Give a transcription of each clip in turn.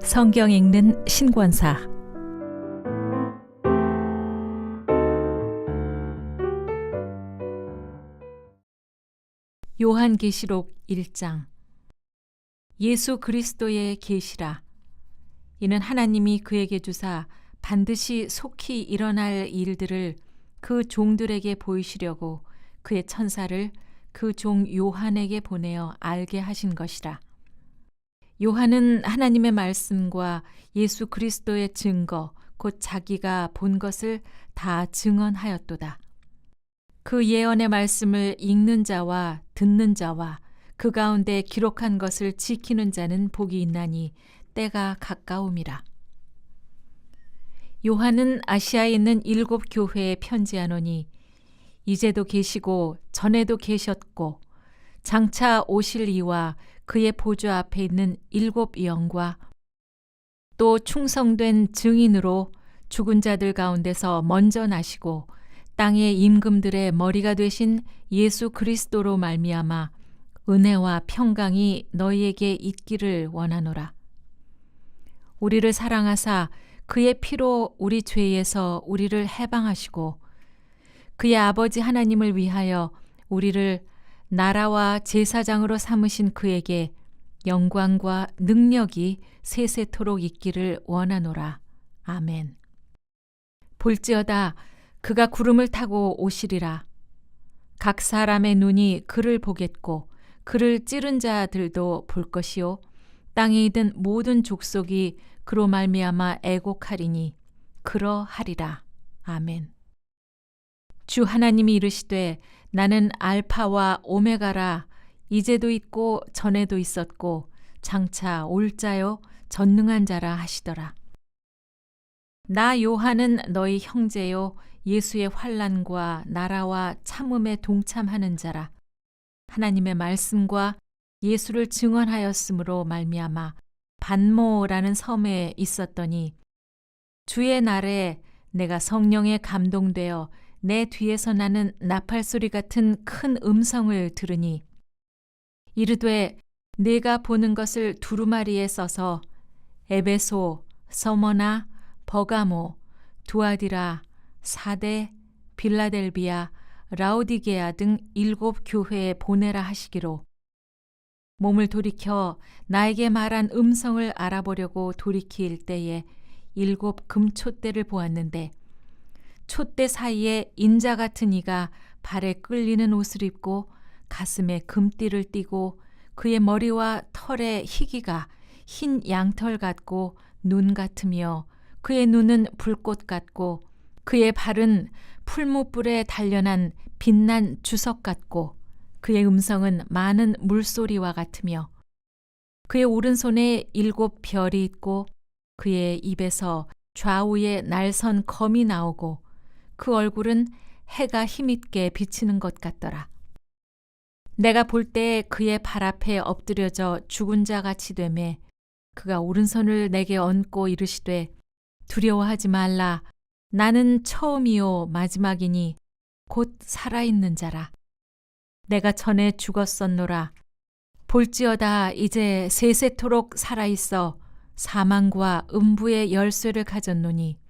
성경 읽는 신권사. 요한계시록 1장. 예수 그리스도의 계시라. 이는 하나님이 그에게 주사 반드시 속히 일어날 일들을 그 종들에게 보이시려고 그의 천사를 그 종 요한에게 보내어 알게 하신 것이라. 요한은 하나님의 말씀과 예수 그리스도의 증거, 곧 자기가 본 것을 다 증언하였도다. 그 예언의 말씀을 읽는 자와 듣는 자와 그 가운데 기록한 것을 지키는 자는 복이 있나니 때가 가까움이라. 요한은 아시아에 있는 7 교회에 편지하노니 이제도 계시고 전에도 계셨고 장차 오실 이와 그의 보좌 앞에 있는 7 영과 또 충성된 증인으로 죽은 자들 가운데서 먼저 나시고 땅의 임금들의 머리가 되신 예수 그리스도로 말미암아 은혜와 평강이 너희에게 있기를 원하노라. 우리를 사랑하사 그의 피로 우리 죄에서 우리를 해방하시고 그의 아버지 하나님을 위하여 우리를 나라와 제사장으로 삼으신 그에게 영광과 능력이 세세토록 있기를 원하노라. 아멘. 볼지어다 그가 구름을 타고 오시리라. 각 사람의 눈이 그를 보겠고 그를 찌른 자들도 볼 것이요 땅에 있는 모든 족속이 그로 말미암아 애곡하리니 그러하리라. 아멘. 주 하나님이 이르시되 나는 알파와 오메가라. 이제도 있고 전에도 있었고 장차 올 자요 전능한 자라 하시더라. 나 요한은 너희 형제요 예수의 환난과 나라와 참음에 동참하는 자라. 하나님의 말씀과 예수를 증언하였으므로 말미암아 반모라는 섬에 있었더니 주의 날에 내가 성령에 감동되어 내 뒤에서 나는 나팔소리 같은 큰 음성을 들으니 이르되 내가 보는 것을 두루마리에 써서 에베소, 서머나, 버가모, 두아디라, 사데, 빌라델비아, 라오디게아 등 7 교회에 보내라 하시기로 몸을 돌이켜 나에게 말한 음성을 알아보려고 돌이킬 때에 7 금촛대를 보았는데 촛대 사이에 인자 같은 이가 발에 끌리는 옷을 입고 가슴에 금띠를 띠고 그의 머리와 털의 희기가 흰 양털 같고 눈 같으며 그의 눈은 불꽃 같고 그의 발은 풀무불에 단련한 빛난 주석 같고 그의 음성은 많은 물소리와 같으며 그의 오른손에 7 별이 있고 그의 입에서 좌우에 날선 검이 나오고 그 얼굴은 해가 힘있게 비치는 것 같더라. 내가 볼 때 그의 발 앞에 엎드려져 죽은 자 같이 되매 그가 오른손을 내게 얹고 이르시되 두려워하지 말라. 나는 처음이요 마지막이니 곧 살아있는 자라. 내가 전에 죽었었노라. 볼지어다 이제 세세토록 살아있어 사망과 음부의 열쇠를 가졌노니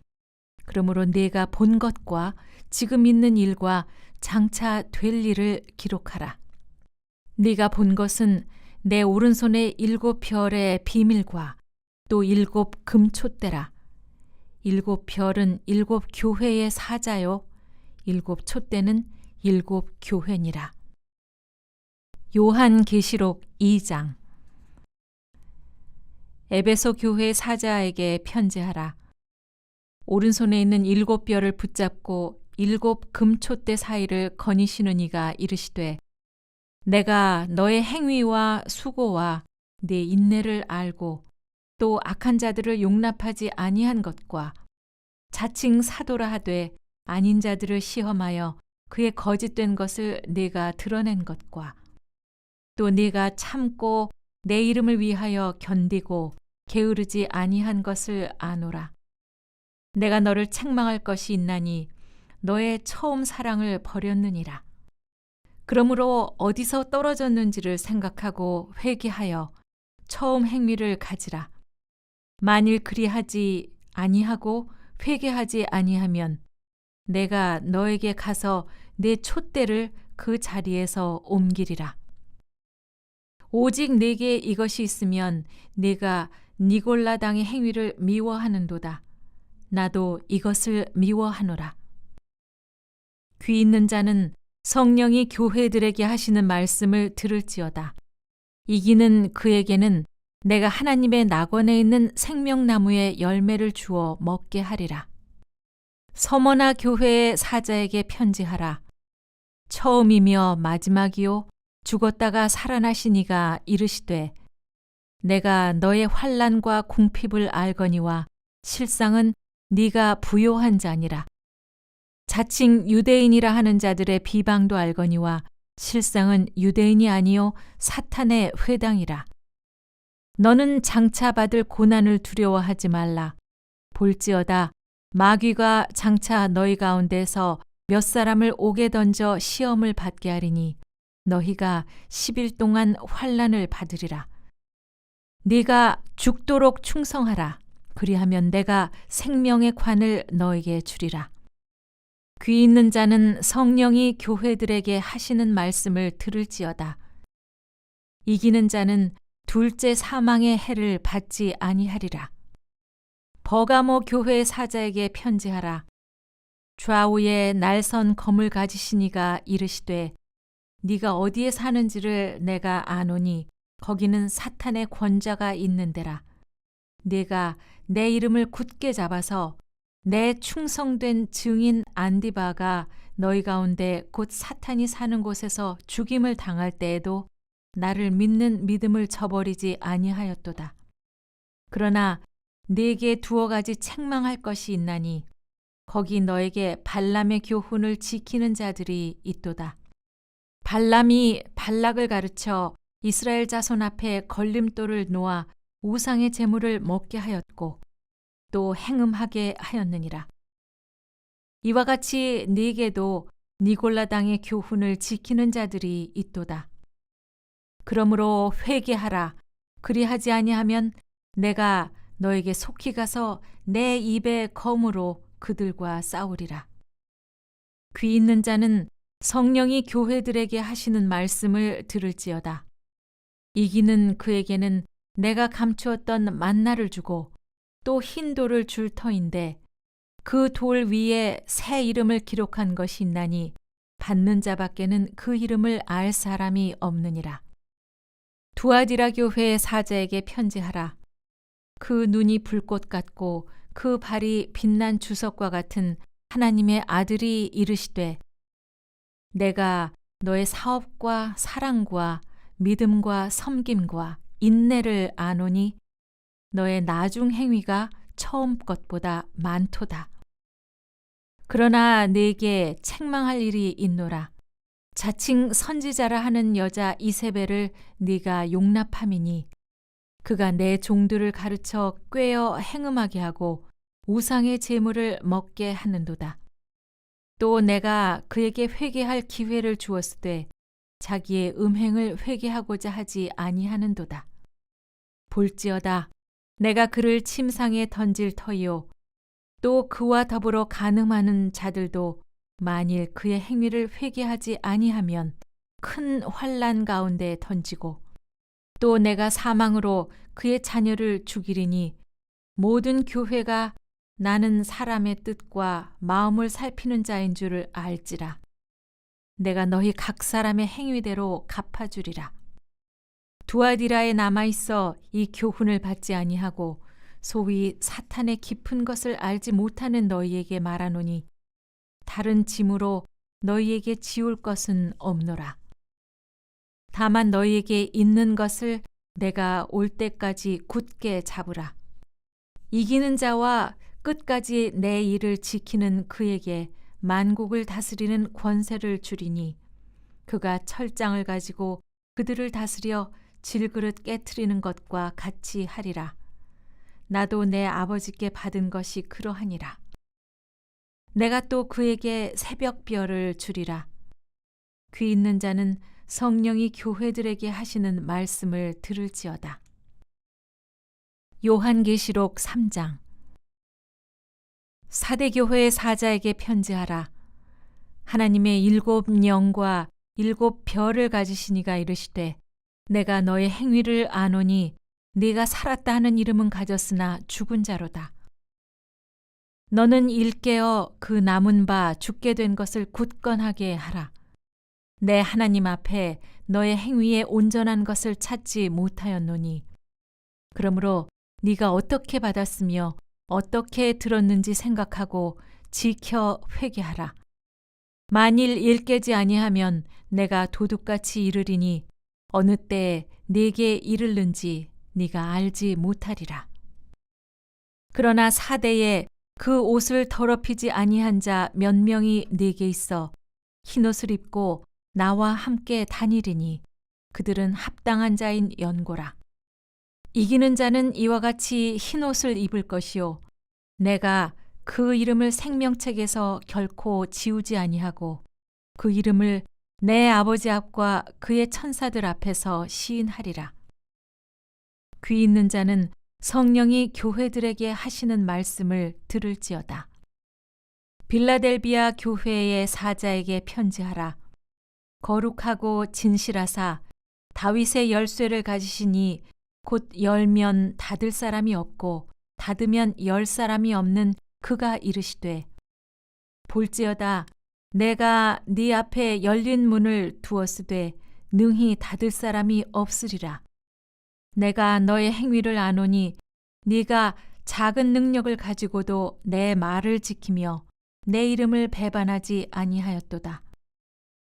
그러므로 내가 본 것과 지금 있는 일과 장차 될 일을 기록하라. 네가 본 것은 내 오른손의 7 별의 비밀과 또 7 금촛대라. 7 별은 7 교회의 사자요 7 촛대는 7 교회니라. 요한계시록 2장. 에베소 교회 사자에게 편지하라. 오른손에 있는 7 별을 붙잡고 7 금촛대 사이를 거니시는 이가 이르시되 내가 너의 행위와 수고와 네 인내를 알고 또 악한 자들을 용납하지 아니한 것과 자칭 사도라 하되 아닌 자들을 시험하여 그의 거짓된 것을 네가 드러낸 것과 또 네가 참고 내 이름을 위하여 견디고 게으르지 아니한 것을 아노라. 내가 너를 책망할 것이 있나니 너의 처음 사랑을 버렸느니라. 그러므로 어디서 떨어졌는지를 생각하고 회개하여 처음 행위를 가지라. 만일 그리하지 아니하고 회개하지 아니하면 내가 너에게 가서 내 촛대를 그 자리에서 옮기리라. 오직 내게 이것이 있으면 네가 니골라당의 행위를 미워하는도다. 나도 이것을 미워하노라. 귀 있는 자는 성령이 교회들에게 하시는 말씀을 들을지어다. 이기는 그에게는 내가 하나님의 낙원에 있는 생명나무의 열매를 주어 먹게 하리라. 서머나 교회의 사자에게 편지하라. 처음이며 마지막이요 죽었다가 살아나신 이가 이르시되 내가 너의 환난과 궁핍을 알거니와 실상은 네가 부요한 자니라. 자칭 유대인이라 하는 자들의 비방도 알거니와 실상은 유대인이 아니요 사탄의 회당이라. 너는 장차 받을 고난을 두려워하지 말라. 볼지어다 마귀가 장차 너희 가운데서 몇 사람을 옥에 던져 시험을 받게 하리니 너희가 10일 동안 환난을 받으리라. 네가 죽도록 충성하라. 그리하면 내가 생명의 관을 너에게 주리라. 귀 있는 자는 성령이 교회들에게 하시는 말씀을 들을지어다. 이기는 자는 둘째 사망의 해를 받지 아니하리라. 버가모 교회 사자에게 편지하라. 좌우에 날선 검을 가지신 이가 이르시되 네가 어디에 사는지를 내가 아노니 거기는 사탄의 권자가 있는 데라. 네가 내 이름을 굳게 잡아서 내 충성된 증인 안디바가 너희 가운데 곧 사탄이 사는 곳에서 죽임을 당할 때에도 나를 믿는 믿음을 저버리지 아니하였도다. 그러나 네게 두어 가지 책망할 것이 있나니 거기 너에게 발람의 교훈을 지키는 자들이 있도다. 발람이 발락을 가르쳐 이스라엘 자손 앞에 걸림돌을 놓아 우상의 제물을 먹게 하였고 또 행음하게 하였느니라. 이와 같이 네게도 니골라당의 교훈을 지키는 자들이 있도다. 그러므로 회개하라. 그리하지 아니하면 내가 너에게 속히 가서 내 입의 검으로 그들과 싸우리라. 귀 있는 자는 성령이 교회들에게 하시는 말씀을 들을지어다. 이기는 그에게는 내가 감추었던 만나를 주고 또 흰 돌을 줄 터인데 그 돌 위에 새 이름을 기록한 것이 있나니 받는 자밖에는 그 이름을 알 사람이 없느니라. 두아디라 교회의 사자에게 편지하라. 그 눈이 불꽃 같고 그 발이 빛난 주석과 같은 하나님의 아들이 이르시되 내가 너의 사업과 사랑과 믿음과 섬김과 인내를 아노니 너의 나중 행위가 처음 것보다 많도다. 그러나 네게 책망할 일이 있노라. 자칭 선지자라 하는 여자 이세벨을 네가 용납함이니 그가 내 종들을 가르쳐 꾀어 행음하게 하고 우상의 제물을 먹게 하는도다. 또 내가 그에게 회개할 기회를 주었으되 자기의 음행을 회개하고자 하지 아니하는도다. 볼지어다 내가 그를 침상에 던질 터이요 또 그와 더불어 간음하는 자들도 만일 그의 행위를 회개하지 아니하면 큰 환난 가운데 던지고 또 내가 사망으로 그의 자녀를 죽이리니 모든 교회가 나는 사람의 뜻과 마음을 살피는 자인 줄을 알지라. 내가 너희 각 사람의 행위대로 갚아주리라. 두아디라에 남아있어 이 교훈을 받지 아니하고 소위 사탄의 깊은 것을 알지 못하는 너희에게 말하노니 다른 짐으로 너희에게 지울 것은 없노라. 다만 너희에게 있는 것을 내가 올 때까지 굳게 잡으라. 이기는 자와 끝까지 내 일을 지키는 그에게 만국을 다스리는 권세를 주리니 그가 철장을 가지고 그들을 다스려 질그릇 깨트리는 것과 같이 하리라. 나도 내 아버지께 받은 것이 그러하니라. 내가 또 그에게 새벽별을 주리라. 귀 있는 자는 성령이 교회들에게 하시는 말씀을 들을지어다. 요한계시록 3장. 사대교회의 사자에게 편지하라. 하나님의 7 영과 7 별을 가지신 이가 이르시되 내가 너의 행위를 아노니 네가 살았다 하는 이름은 가졌으나 죽은 자로다. 너는 일깨어 그 남은 바 죽게 된 것을 굳건하게 하라. 내 하나님 앞에 너의 행위에 온전한 것을 찾지 못하였노니 그러므로 네가 어떻게 받았으며 어떻게 들었는지 생각하고 지켜 회개하라. 만일 일깨지 아니하면 내가 도둑같이 이르리니 어느 때에 네게 이르는지 네가 알지 못하리라. 그러나 사대에 그 옷을 더럽히지 아니한 자 몇 명이 네게 있어 흰옷을 입고 나와 함께 다니리니 그들은 합당한 자인 연고라. 이기는 자는 이와 같이 흰옷을 입을 것이요 내가 그 이름을 생명책에서 결코 지우지 아니하고 그 이름을 내 아버지 앞과 그의 천사들 앞에서 시인하리라. 귀 있는 자는 성령이 교회들에게 하시는 말씀을 들을지어다. 빌라델비아 교회의 사자에게 편지하라. 거룩하고 진실하사 다윗의 열쇠를 가지시니 곧 열면 닫을 사람이 없고 닫으면 열 사람이 없는 그가 이르시되 볼지어다 내가 네 앞에 열린 문을 두었으되 능히 닫을 사람이 없으리라. 내가 너의 행위를 아노니 네가 작은 능력을 가지고도 내 말을 지키며 내 이름을 배반하지 아니하였도다.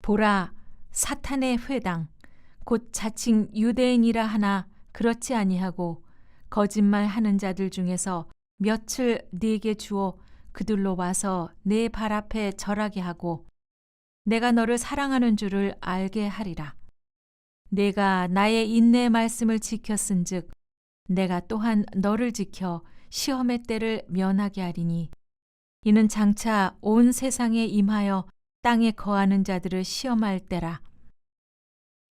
보라 사탄의 회당 곧 자칭 유대인이라 하나 그렇지 아니하고 거짓말하는 자들 중에서 몇을 네게 주어 그들로 와서 내 발 앞에 절하게 하고 내가 너를 사랑하는 줄을 알게 하리라. 내가 나의 인내의 말씀을 지켰은즉 내가 또한 너를 지켜 시험의 때를 면하게 하리니 이는 장차 온 세상에 임하여 땅에 거하는 자들을 시험할 때라.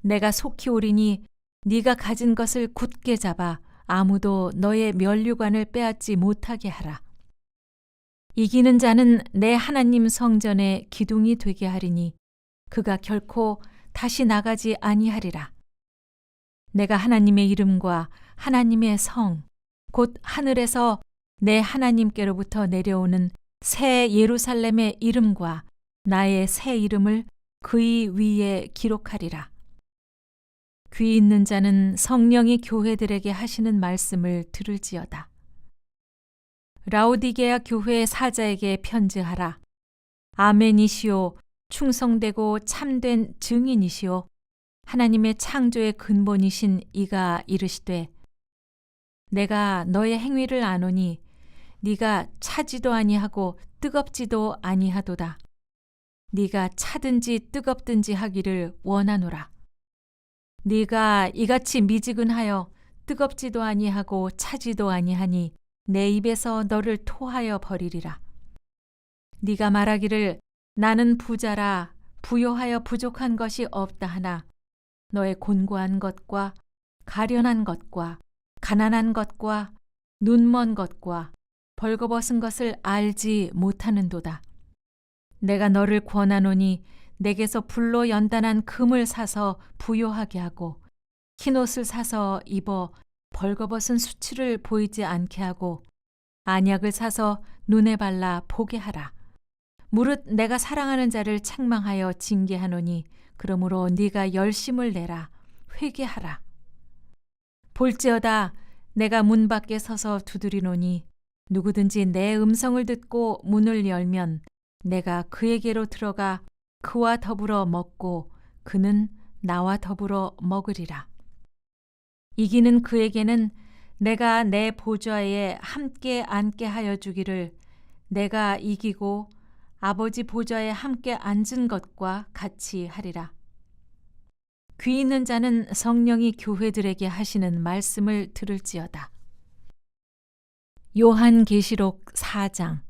내가 속히 오리니 네가 가진 것을 굳게 잡아 아무도 너의 면류관을 빼앗지 못하게 하라. 이기는 자는 내 하나님 성전의 기둥이 되게 하리니 그가 결코 다시 나가지 아니하리라. 내가 하나님의 이름과 하나님의 성, 곧 하늘에서 내 하나님께로부터 내려오는 새 예루살렘의 이름과 나의 새 이름을 그의 위에 기록하리라. 귀 있는 자는 성령이 교회들에게 하시는 말씀을 들을지어다. 라오디게아 교회의 사자에게 편지하라. 아멘이시오 충성되고 참된 증인이시오 하나님의 창조의 근본이신 이가 이르시되 내가 너의 행위를 아노니 네가 차지도 아니하고 뜨겁지도 아니하도다. 네가 차든지 뜨겁든지 하기를 원하노라. 네가 이같이 미지근하여 뜨겁지도 아니하고 차지도 아니하니 내 입에서 너를 토하여 버리리라. 네가 말하기를 나는 부자라 부요하여 부족한 것이 없다 하나 너의 곤고한 것과 가련한 것과 가난한 것과 눈먼 것과 벌거벗은 것을 알지 못하는도다. 내가 너를 권하노니 내게서 불로 연단한 금을 사서 부요하게 하고 흰옷을 사서 입어 벌거벗은 수치를 보이지 않게 하고 안약을 사서 눈에 발라 보게 하라. 무릇 내가 사랑하는 자를 책망하여 징계하노니 그러므로 네가 열심을 내라 회개하라. 볼지어다 내가 문 밖에 서서 두드리노니 누구든지 내 음성을 듣고 문을 열면 내가 그에게로 들어가 그와 더불어 먹고 그는 나와 더불어 먹으리라. 이기는 그에게는 내가 내 보좌에 함께 앉게 하여 주기를 내가 이기고 아버지 보좌에 함께 앉은 것과 같이 하리라. 귀 있는 자는 성령이 교회들에게 하시는 말씀을 들을지어다. 요한계시록 4장.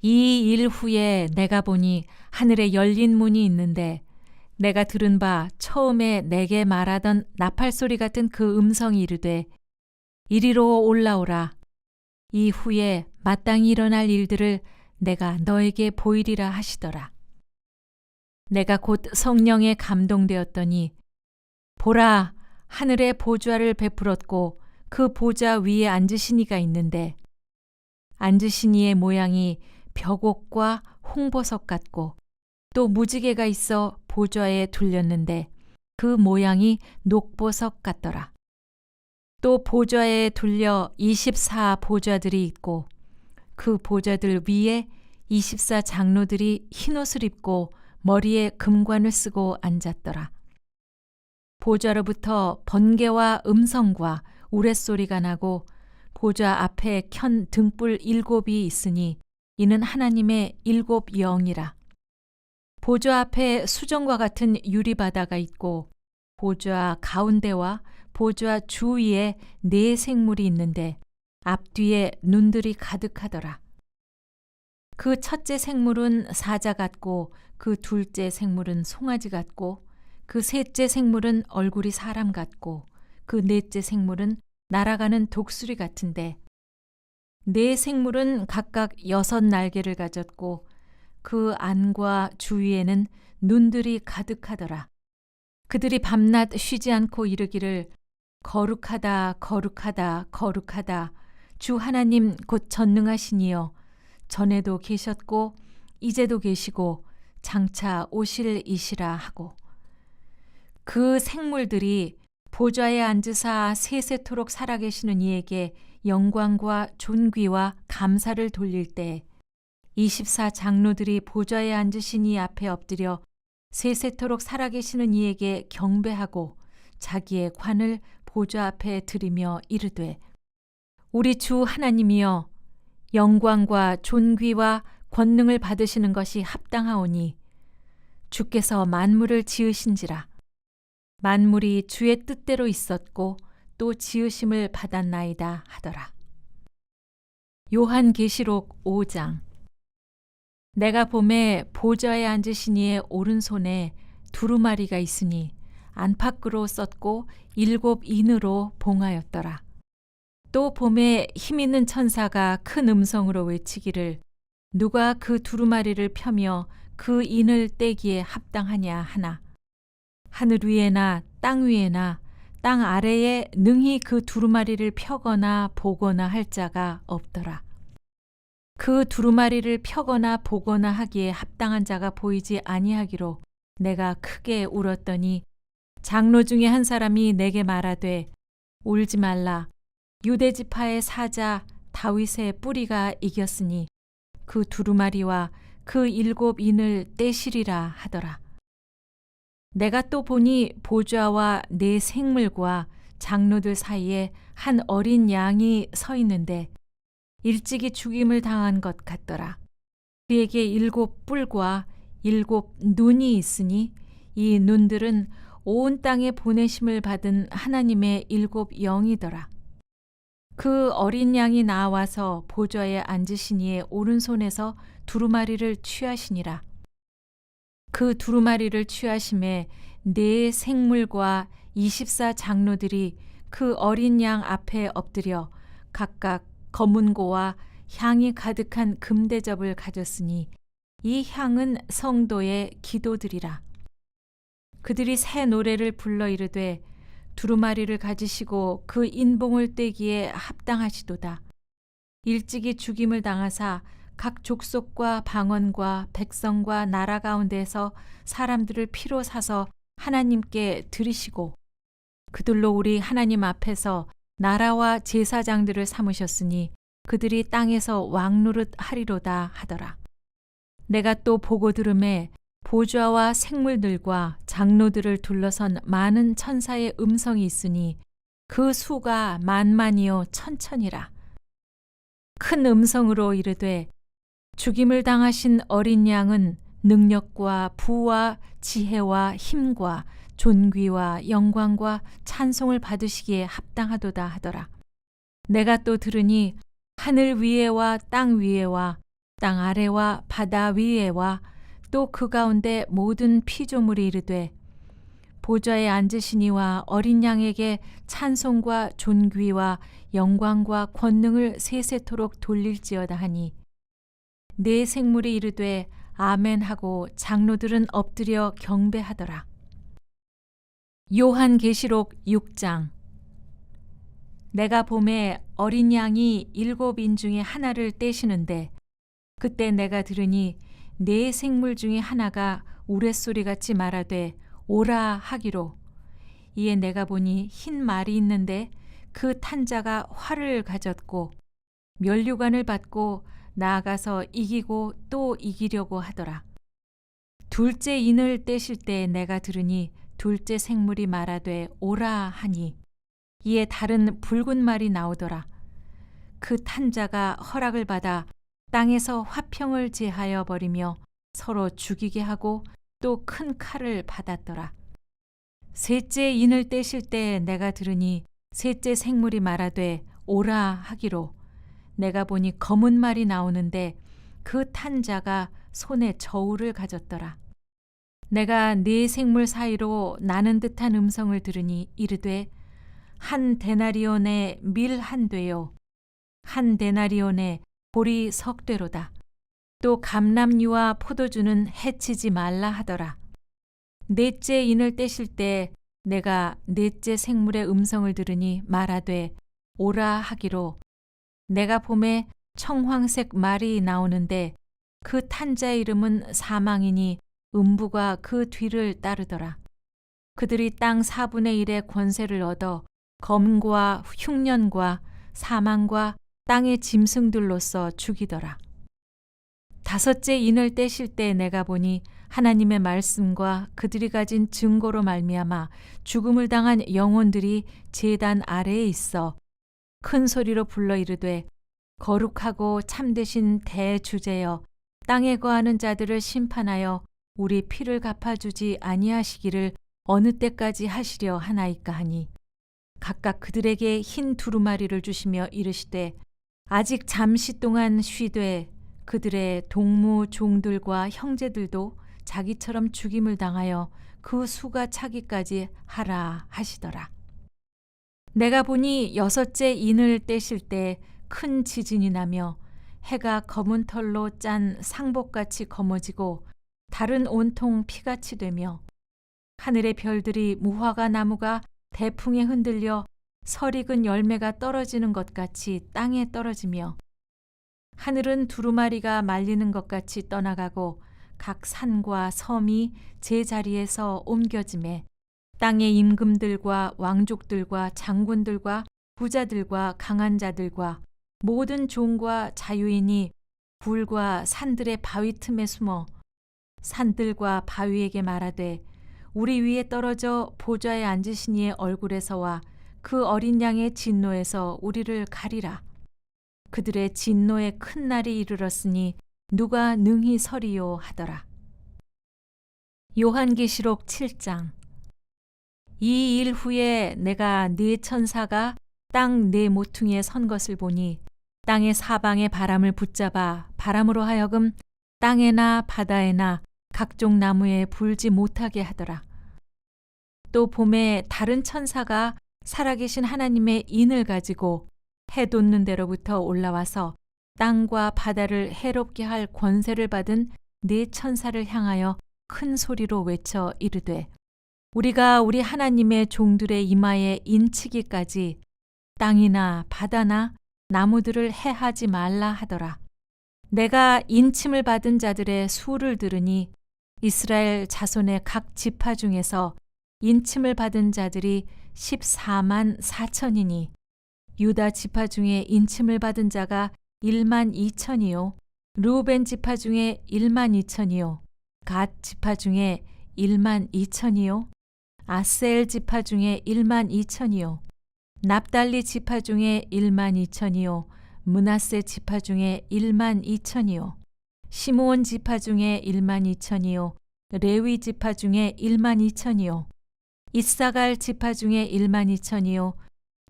이 일 후에 내가 보니 하늘에 열린 문이 있는데 내가 들은 바 처음에 내게 말하던 나팔 소리 같은 그 음성이 이르되 이리로 올라오라. 이후에 마땅히 일어날 일들을 내가 너에게 보이리라 하시더라. 내가 곧 성령에 감동되었더니 보라, 하늘에 보좌를 베풀었고 그 보좌 위에 앉으신 이가 있는데 앉으신 이의 모양이 벽옥과 홍보석 같고 또 무지개가 있어 보좌에 둘렸는데 그 모양이 녹보석 같더라. 또 보좌에 둘려 24 보좌들이 있고 그 보좌들 위에 24 장로들이 흰옷을 입고 머리에 금관을 쓰고 앉았더라. 보좌로부터 번개와 음성과 우레소리가 나고 보좌 앞에 켠 등불 7이 있으니 이는 하나님의 7 영이라. 보좌 앞에 수정과 같은 유리바다가 있고 보좌 가운데와 보좌 주위에 4 생물이 있는데 앞뒤에 눈들이 가득하더라. 그 첫째 생물은 사자 같고 그 둘째 생물은 송아지 같고 그 셋째 생물은 얼굴이 사람 같고 그 넷째 생물은 날아가는 독수리 같은데 4 생물은 각각 6 날개를 가졌고 그 안과 주위에는 눈들이 가득하더라. 그들이 밤낮 쉬지 않고 이르기를 거룩하다 거룩하다 거룩하다 주 하나님 곧 전능하시니여 전에도 계셨고 이제도 계시고 장차 오실 이시라 하고 그 생물들이 보좌에 앉으사 세세토록 살아계시는 이에게 영광과 존귀와 감사를 돌릴 때 24 장로들이 보좌에 앉으신 이 앞에 엎드려 세세토록 살아계시는 이에게 경배하고 자기의 관을 보좌 앞에 들이며 이르되 우리 주 하나님이여 영광과 존귀와 권능을 받으시는 것이 합당하오니 주께서 만물을 지으신지라 만물이 주의 뜻대로 있었고 또 지으심을 받았나이다 하더라. 요한계시록 5장. 내가 보매 보좌에 앉으신 이의 오른손에 두루마리가 있으니 안팎으로 썼고 7 인으로 봉하였더라. 또 보매 힘있는 천사가 큰 음성으로 외치기를 누가 그 두루마리를 펴며 그 인을 떼기에 합당하냐 하나. 하늘 위에나 땅 위에나 땅 아래에 능히 그 두루마리를 펴거나 보거나 할 자가 없더라. 그 두루마리를 펴거나 보거나 하기에 합당한 자가 보이지 아니하기로 내가 크게 울었더니 장로 중에 한 사람이 내게 말하되 울지 말라. 유대 지파의 사자 다윗의 뿌리가 이겼으니 그 두루마리와 그 7 인을 떼시리라 하더라. 내가 또 보니 보좌와 4 생물과 장로들 사이에 한 어린 양이 서 있는데 일찍이 죽임을 당한 것 같더라. 그에게 7 뿔과 7 눈이 있으니 이 눈들은 온 땅에 보내심을 받은 하나님의 7 영이더라. 그 어린 양이 나와서 보좌에 앉으신 이의 오른손에서 두루마리를 취하시니라. 그 두루마리를 취하심에 4 생물과 24 장로들이 그 어린 양 앞에 엎드려 각각 검은고와 향이 가득한 금대접을 가졌으니 이 향은 성도의 기도들이라. 그들이 새 노래를 불러 이르되 두루마리를 가지시고 그 인봉을 떼기에 합당하시도다. 일찍이 죽임을 당하사 각 족속과 방언과 백성과 나라 가운데서 사람들을 피로 사서 하나님께 드리시고 그들로 우리 하나님 앞에서 나라와 제사장들을 삼으셨으니 그들이 땅에서 왕노릇 하리로다 하더라. 내가 또 보고 들음에 보좌와 생물들과 장로들을 둘러선 많은 천사의 음성이 있으니 그 수가 만만이요 천천이라. 큰 음성으로 이르되 죽임을 당하신 어린 양은 능력과 부와 지혜와 힘과 존귀와 영광과 찬송을 받으시기에 합당하도다 하더라. 내가 또 들으니 하늘 위에와 땅 위에와 땅 아래와 바다 위에와 또 그 가운데 모든 피조물이 이르되 보좌에 앉으시니와 어린 양에게 찬송과 존귀와 영광과 권능을 세세토록 돌릴지어다 하니 네 생물이 이르되 아멘 하고 장로들은 엎드려 경배하더라. 요한계시록 6장. 내가 보매 어린 양이 7인 중에 하나를 떼시는데 그때 내가 들으니 네 생물 중에 하나가 우레소리같이 말하되 오라 하기로. 이에 내가 보니 흰 말이 있는데 그 탄자가 활을 가졌고 면류관을 받고 나아가서 이기고 또 이기려고 하더라. 둘째 인을 떼실 때 내가 들으니 둘째 생물이 말하되 오라 하니 이에 다른 붉은 말이 나오더라. 그 탄자가 허락을 받아 땅에서 화평을 제하여 버리며 서로 죽이게 하고 또 큰 칼을 받았더라. 셋째 인을 떼실 때 내가 들으니 셋째 생물이 말하되 오라 하기로. 내가 보니 검은 말이 나오는데 그 탄자가 손에 저울을 가졌더라. 내가 네 생물 사이로 나는 듯한 음성을 들으니 이르되 한 데나리온에 밀 한 되요 한 데나리온에 보리 석 되로다. 또 감람류와 포도주는 해치지 말라 하더라. 넷째 인을 떼실 때 내가 넷째 생물의 음성을 들으니 말하되 오라 하기로. 내가 봄에 청황색 말이 나오는데 그 탄자의 이름은 사망이니 음부가 그 뒤를 따르더라. 그들이 땅 4분의 1의 권세를 얻어 검과 흉년과 사망과 땅의 짐승들로서 죽이더라. 다섯째 인을 떼실 때 내가 보니 하나님의 말씀과 그들이 가진 증거로 말미암아 죽음을 당한 영혼들이 제단 아래에 있어 큰 소리로 불러 이르되 거룩하고 참되신 대주제여 땅에 거하는 자들을 심판하여 우리 피를 갚아주지 아니하시기를 어느 때까지 하시려 하나이까 하니 각각 그들에게 흰 두루마리를 주시며 이르시되 아직 잠시 동안 쉬되 그들의 동무 종들과 형제들도 자기처럼 죽임을 당하여 그 수가 차기까지 하라 하시더라. 내가 보니 여섯째 인을 떼실 때 큰 지진이 나며 해가 검은 털로 짠 상복같이 검어지고 달은 온통 피같이 되며 하늘의 별들이 무화과 나무가 대풍에 흔들려 설익은 열매가 떨어지는 것 같이 땅에 떨어지며 하늘은 두루마리가 말리는 것 같이 떠나가고 각 산과 섬이 제자리에서 옮겨지매 땅의 임금들과 왕족들과 장군들과 부자들과 강한 자들과 모든 종과 자유인이 굴과 산들의 바위 틈에 숨어 산들과 바위에게 말하되 우리 위에 떨어져 보좌에 앉으신 이의 얼굴에서와 그 어린 양의 진노에서 우리를 가리라. 그들의 진노의 큰 날이 이르렀으니 누가 능히 서리요 하더라. 요한계시록 7장. 이 일 후에 내가 네 천사가 땅 네 모퉁이에 선 것을 보니 땅의 사방의 바람을 붙잡아 바람으로 하여금 땅에나 바다에나 각종 나무에 불지 못하게 하더라. 또 봄에 다른 천사가 살아계신 하나님의 인을 가지고 해 돋는 데로부터 올라와서 땅과 바다를 해롭게 할 권세를 받은 네 천사를 향하여 큰 소리로 외쳐 이르되 우리가 우리 하나님의 종들의 이마에 인치기까지 땅이나 바다나 나무들을 해하지 말라 하더라. 내가 인침을 받은 자들의 수를 들으니 이스라엘 자손의 각 지파 중에서 인침을 받은 자들이 14만 4천이니 유다 지파 중에 인침을 받은 자가 1만 2천이요 르우벤 지파 중에 1만 2천이요 갓 지파 중에 1만 2천이요 아셀 지파 중에 1만 2천이요 납달리 지파 중에 1만 2천이요 므낫세 지파 중에 1만 2천이요 시므온 지파 중에 1만 2천이요 레위 지파 중에 1만 2천이요 이사갈 지파 중에 1만 2천이요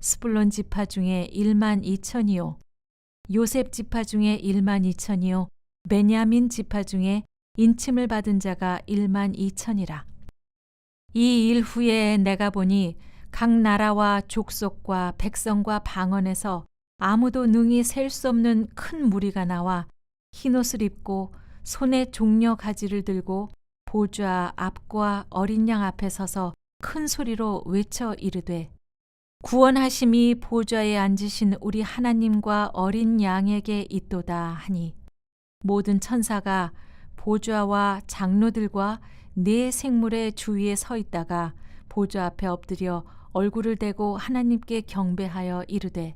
스불론 지파 중에 1만 2천이요 요셉 지파 중에 1만 2천이요 베냐민 지파 중에 인침을 받은 자가 1만 2천이라. 이 일 후에 내가 보니 각 나라와 족속과 백성과 방언에서 아무도 능히 셀 수 없는 큰 무리가 나와 흰옷을 입고 손에 종려 가지를 들고 보좌 앞과 어린 양 앞에 서서 큰 소리로 외쳐 이르되 구원하심이 보좌에 앉으신 우리 하나님과 어린 양에게 있도다 하니 모든 천사가 보좌와 장로들과 네 생물의 주위에 서 있다가 보좌 앞에 엎드려 얼굴을 대고 하나님께 경배하여 이르되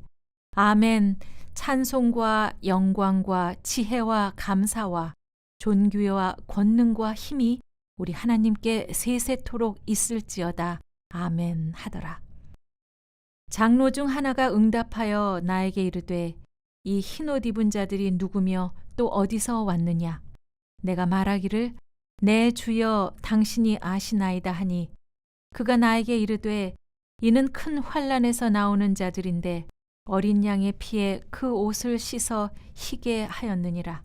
아멘. 찬송과 영광과 지혜와 감사와 존귀와 권능과 힘이 우리 하나님께 세세토록 있을지어다. 아멘 하더라. 장로 중 하나가 응답하여 나에게 이르되 이 흰옷 입은 자들이 누구며 또 어디서 왔느냐? 내가 말하기를 내 주여 당신이 아시나이다 하니 그가 나에게 이르되 이는 큰 환난에서 나오는 자들인데 어린 양의 피에 그 옷을 씻어 희게 하였느니라.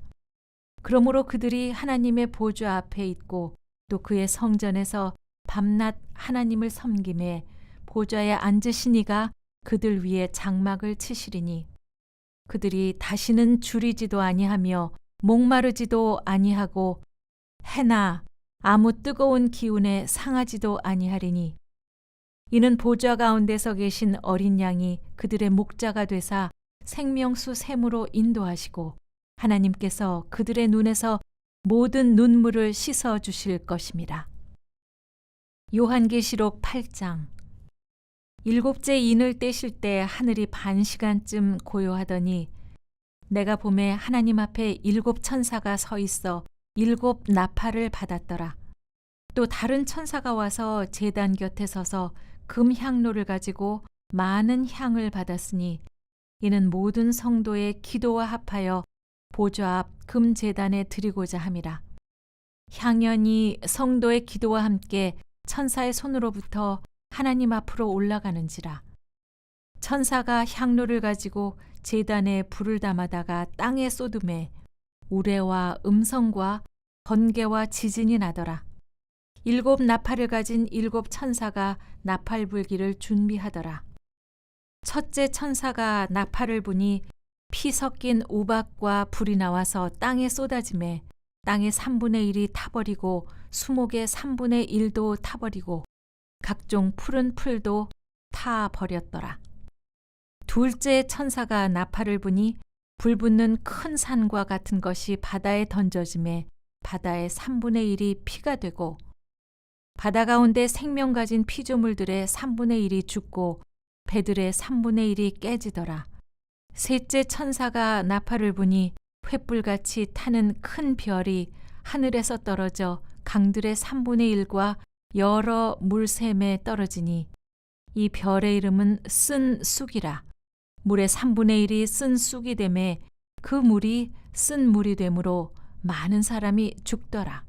그러므로 그들이 하나님의 보좌 앞에 있고 또 그의 성전에서 밤낮 하나님을 섬김에 보좌에 앉으신 이가 그들 위에 장막을 치시리니 그들이 다시는 줄이지도 아니하며 목마르지도 아니하고 해나 아무 뜨거운 기운에 상하지도 아니하리니 이는 보좌 가운데서 계신 어린 양이 그들의 목자가 되사 생명수 샘으로 인도하시고 하나님께서 그들의 눈에서 모든 눈물을 씻어 주실 것입니다. 요한계시록 8장. 일곱째 인을 떼실 때 하늘이 반 시간쯤 고요하더니 내가 보매 하나님 앞에 일곱 천사가 서 있어 일곱 나팔을 받았더라. 또 다른 천사가 와서 제단 곁에 서서 금향로를 가지고 많은 향을 받았으니 이는 모든 성도의 기도와 합하여 보좌 앞 금제단에 드리고자 함이라. 향연이 성도의 기도와 함께 천사의 손으로부터 하나님 앞으로 올라가는지라. 천사가 향로를 가지고 제단에 불을 담아다가 땅에 쏟음에 우레와 음성과 번개와 지진이 나더라. 일곱 나팔을 가진 일곱 천사가 나팔 불기를 준비하더라. 첫째 천사가 나팔을 부니 피 섞인 우박과 불이 나와서 땅에 쏟아지매 땅의 3분의 1이 타버리고 수목의 3분의 1도 타버리고 각종 푸른 풀도 타버렸더라. 둘째 천사가 나팔을 부니 불 붙는 큰 산과 같은 것이 바다에 던져지매 바다의 3분의 1이 피가 되고 바다 가운데 생명 가진 피조물들의 3분의 1이 죽고 배들의 3분의 1이 깨지더라. 셋째 천사가 나팔을 부니 횃불같이 타는 큰 별이 하늘에서 떨어져 강들의 3분의 1과 여러 물샘에 떨어지니 이 별의 이름은 쓴 쑥이라. 물의 3분의 1이 쓴 쑥이 되매 그 물이 쓴 물이 되므로 많은 사람이 죽더라.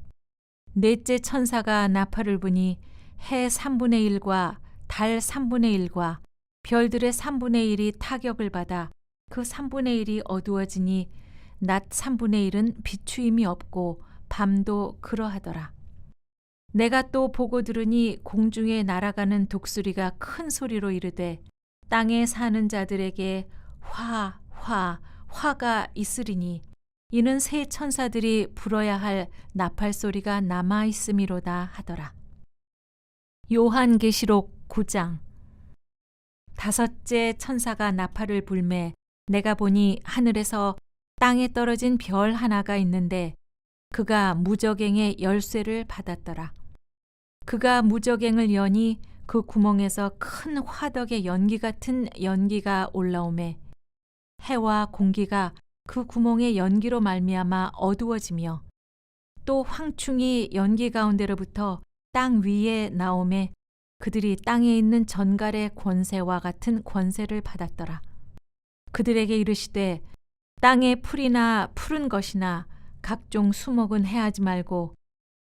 넷째 천사가 나팔을 부니 해 3분의 1과 달 3분의 1과 별들의 3분의 1이 타격을 받아 그 3분의 1이 어두워지니 낮 3분의 1은 비추임이 없고 밤도 그러하더라. 내가 또 보고 들으니 공중에 날아가는 독수리가 큰 소리로 이르되 땅에 사는 자들에게 화가 있으리니 이는 새 천사들이 불어야 할 나팔 소리가 남아 있음이로다 하더라. 요한계시록 9장. 다섯째 천사가 나팔을 불매 내가 보니 하늘에서 땅에 떨어진 별 하나가 있는데 그가 무저갱의 열쇠를 받았더라. 그가 무저갱을 여니 그 구멍에서 큰 화덕의 연기 같은 연기가 올라오매 해와 공기가 그 구멍의 연기로 말미암아 어두워지며 또 황충이 연기 가운데로부터 땅 위에 나오매 그들이 땅에 있는 전갈의 권세와 같은 권세를 받았더라. 그들에게 이르시되 땅의 풀이나 푸른 것이나 각종 수목은 해하지 말고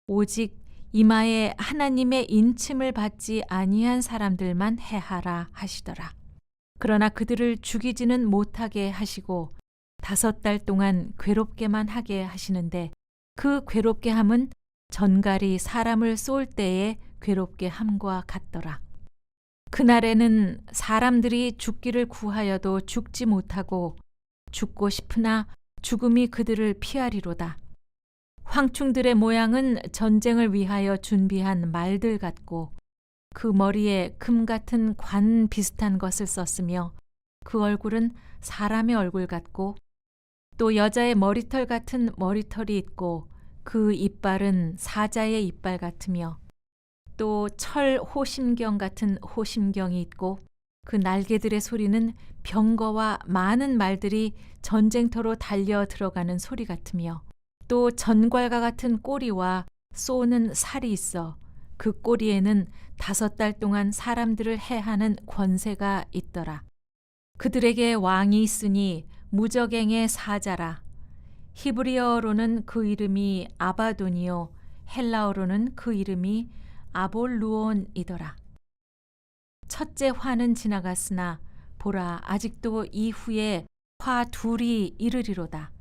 오직 이마에 하나님의 인침을 받지 아니한 사람들만 해하라 하시더라. 그러나 그들을 죽이지는 못하게 하시고 5달 동안 괴롭게만 하게 하시는데 그 괴롭게 함은 전갈이 사람을 쏠 때에 괴롭게 함과 같더라. 그날에는 사람들이 죽기를 구하여도 죽지 못하고 죽고 싶으나 죽음이 그들을 피하리로다. 황충들의 모양은 전쟁을 위하여 준비한 말들 같고 그 머리에 금 같은 관 비슷한 것을 썼으며 그 얼굴은 사람의 얼굴 같고 또 여자의 머리털 같은 머리털이 있고 그 이빨은 사자의 이빨 같으며 또 철 호심경 같은 호심경이 있고 그 날개들의 소리는 병거와 많은 말들이 전쟁터로 달려 들어가는 소리 같으며 또 전갈과 같은 꼬리와 쏘는 살이 있어 그 꼬리에는 5달 동안 사람들을 해하는 권세가 있더라. 그들에게 왕이 있으니 무저갱의 사자라. 히브리어로는 그 이름이 아바돈이요 헬라어로는 그 이름이 아볼루온이더라. 첫째 화는 지나갔으나 보라 아직도 이후에 화 둘이 이르리로다.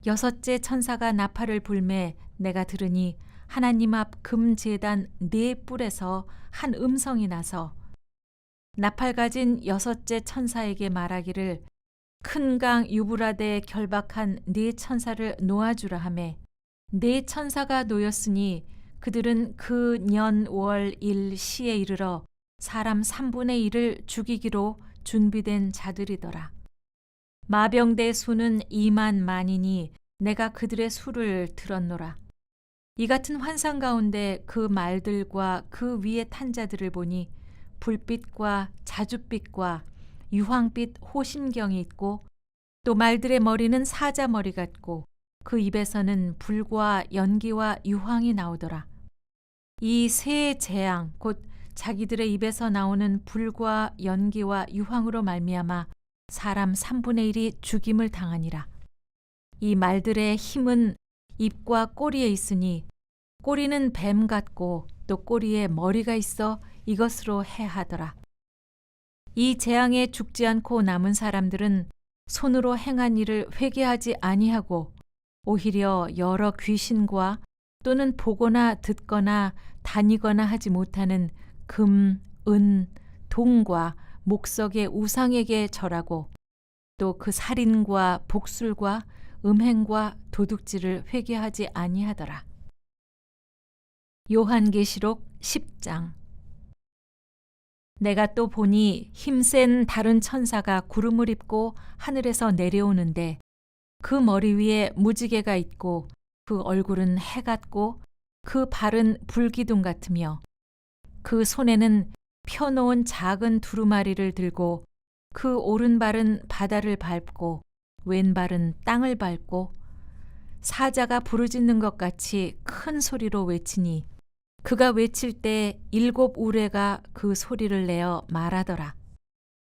여섯째 천사가 나팔을 불매 내가 들으니 하나님 앞 금제단 4뿔에서 한 음성이 나서 나팔 가진 여섯째 천사에게 말하기를 큰 강 유브라데에 결박한 4천사를 놓아주라 하매 4천사가 놓였으니 그들은 그 년 월 일 시에 이르러 사람 3분의 1을 죽이기로 준비된 자들이더라. 마병대 수는 2만 만이니 내가 그들의 수를 들었노라. 이 같은 환상 가운데 그 말들과 그 위에 탄 자들을 보니 불빛과 자줏빛과 유황빛 호심경이 있고 또 말들의 머리는 사자 머리 같고 그 입에서는 불과 연기와 유황이 나오더라. 이 세 재앙 곧 자기들의 입에서 나오는 불과 연기와 유황으로 말미암아 사람 3분의 1이 죽임을 당하니라. 이 말들의 힘은 입과 꼬리에 있으니 꼬리는 뱀 같고 또 꼬리에 머리가 있어 이것으로 해하더라. 이 재앙에 죽지 않고 남은 사람들은 손으로 행한 일을 회개하지 아니하고 오히려 여러 귀신과 또는 보거나 듣거나 다니거나 하지 못하는 금, 은, 동과 목석의 우상에게 절하고 또 그 살인과 복술과 음행과 도둑질을 회개하지 아니하더라. 요한계시록 10장. 내가 또 보니 힘센 다른 천사가 구름을 입고 하늘에서 내려오는데 그 머리 위에 무지개가 있고 그 얼굴은 해 같고 그 발은 불기둥 같으며 그 손에는 펴놓은 작은 두루마리를 들고 그 오른발은 바다를 밟고 왼발은 땅을 밟고 사자가 부르짖는 것 같이 큰 소리로 외치니 그가 외칠 때 7 우레가 그 소리를 내어 말하더라.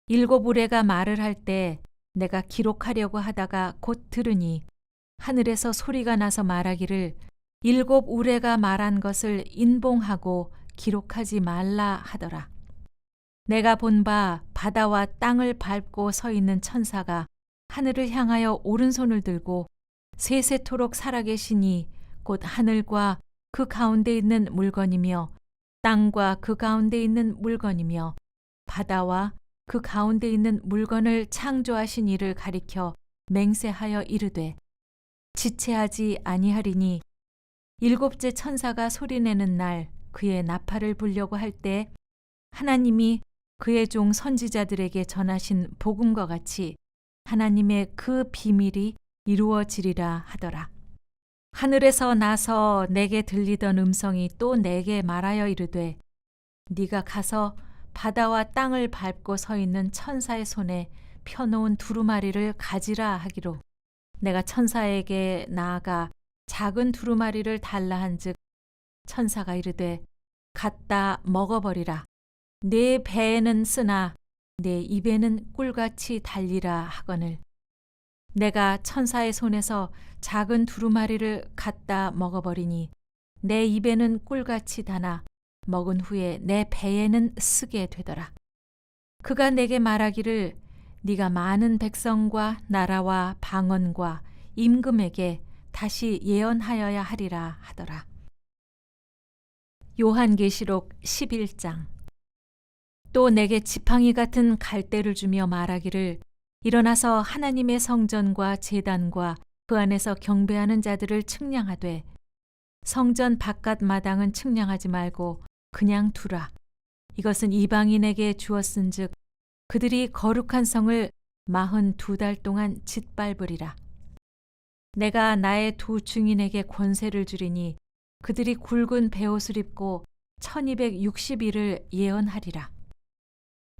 7 우레가 말을 할 때 내가 기록하려고 하다가 곧 들으니 하늘에서 소리가 나서 말하기를 7 우레가 말한 것을 인봉하고 기록하지 말라 하더라. 내가 본 바 바다와 땅을 밟고 서 있는 천사가 하늘을 향하여 오른손을 들고 세세토록 살아계시니 곧 하늘과 그 가운데 있는 물건이며 땅과 그 가운데 있는 물건이며 바다와 그 가운데 있는 물건을 창조하신 이를 가리켜 맹세하여 이르되 지체하지 아니하리니 7째 천사가 소리내는 날 그의 나팔을 불려고 할 때 하나님이 그의 종 선지자들에게 전하신 복음과 같이 하나님의 그 비밀이 이루어지리라 하더라. 하늘에서 나서 내게 들리던 음성이 또 내게 말하여 이르되 네가 가서 바다와 땅을 밟고 서 있는 천사의 손에 펴놓은 두루마리를 가지라 하기로 내가 천사에게 나아가 작은 두루마리를 달라 한즉 천사가 이르되 갖다 먹어버리라. 네 배에는 쓰나 내 입에는 꿀같이 달리라 하거늘 내가 천사의 손에서 작은 두루마리를 갖다 먹어버리니 내 입에는 꿀같이 다나 먹은 후에 내 배에는 쓰게 되더라. 그가 내게 말하기를 네가 많은 백성과 나라와 방언과 임금에게 다시 예언하여야 하리라 하더라. 요한계시록 11장. 또 내게 지팡이 같은 갈대를 주며 말하기를 일어나서 하나님의 성전과 제단과 그 안에서 경배하는 자들을 측량하되 성전 바깥 마당은 측량하지 말고 그냥 두라. 이것은 이방인에게 주었은즉 그들이 거룩한 성을 42달 동안 짓밟으리라. 내가 나의 두 증인에게 권세를 주리니 그들이 굵은 베옷을 입고 1260일을 예언하리라.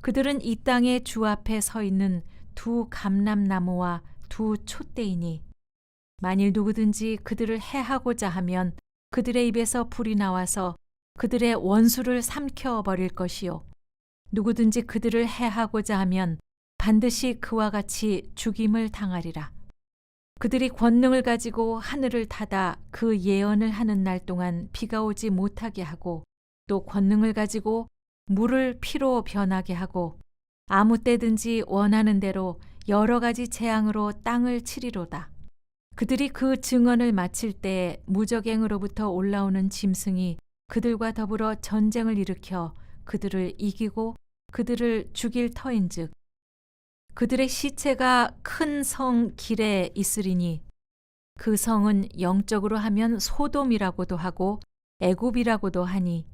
그들은 이 땅의 주 앞에 서 있는 두 감람나무와 두 촛대이니 만일 누구든지 그들을 해하고자 하면 그들의 입에서 불이 나와서 그들의 원수를 삼켜 버릴 것이요 누구든지 그들을 해하고자 하면 반드시 그와 같이 죽임을 당하리라. 그들이 권능을 가지고 하늘을 닫아 그 예언을 하는 날 동안 비가 오지 못하게 하고 또 권능을 가지고 물을 피로 변하게 하고 아무 때든지 원하는 대로 여러 가지 재앙으로 땅을 치리로다. 그들이 그 증언을 마칠 때에 무적행으로부터 올라오는 짐승이 그들과 더불어 전쟁을 일으켜 그들을 이기고 그들을 죽일 터인즉 그들의 시체가 큰 성 길에 있으리니 그 성은 영적으로 하면 소돔이라고도 하고 애굽이라고도 하니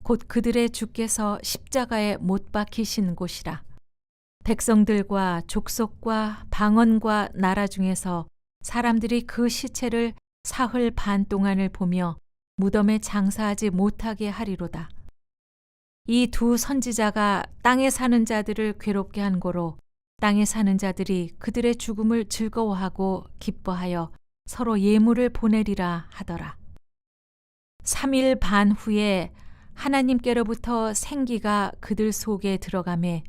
곧 그들의 주께서 십자가에 못 박히신 곳이라. 백성들과 족속과 방언과 나라 중에서 사람들이 그 시체를 사흘 반 동안을 보며 무덤에 장사하지 못하게 하리로다. 이 두 선지자가 땅에 사는 자들을 괴롭게 한 고로 땅에 사는 자들이 그들의 죽음을 즐거워하고 기뻐하여 서로 예물을 보내리라 하더라. 3일 반 후에 하나님께로부터 생기가 그들 속에 들어가매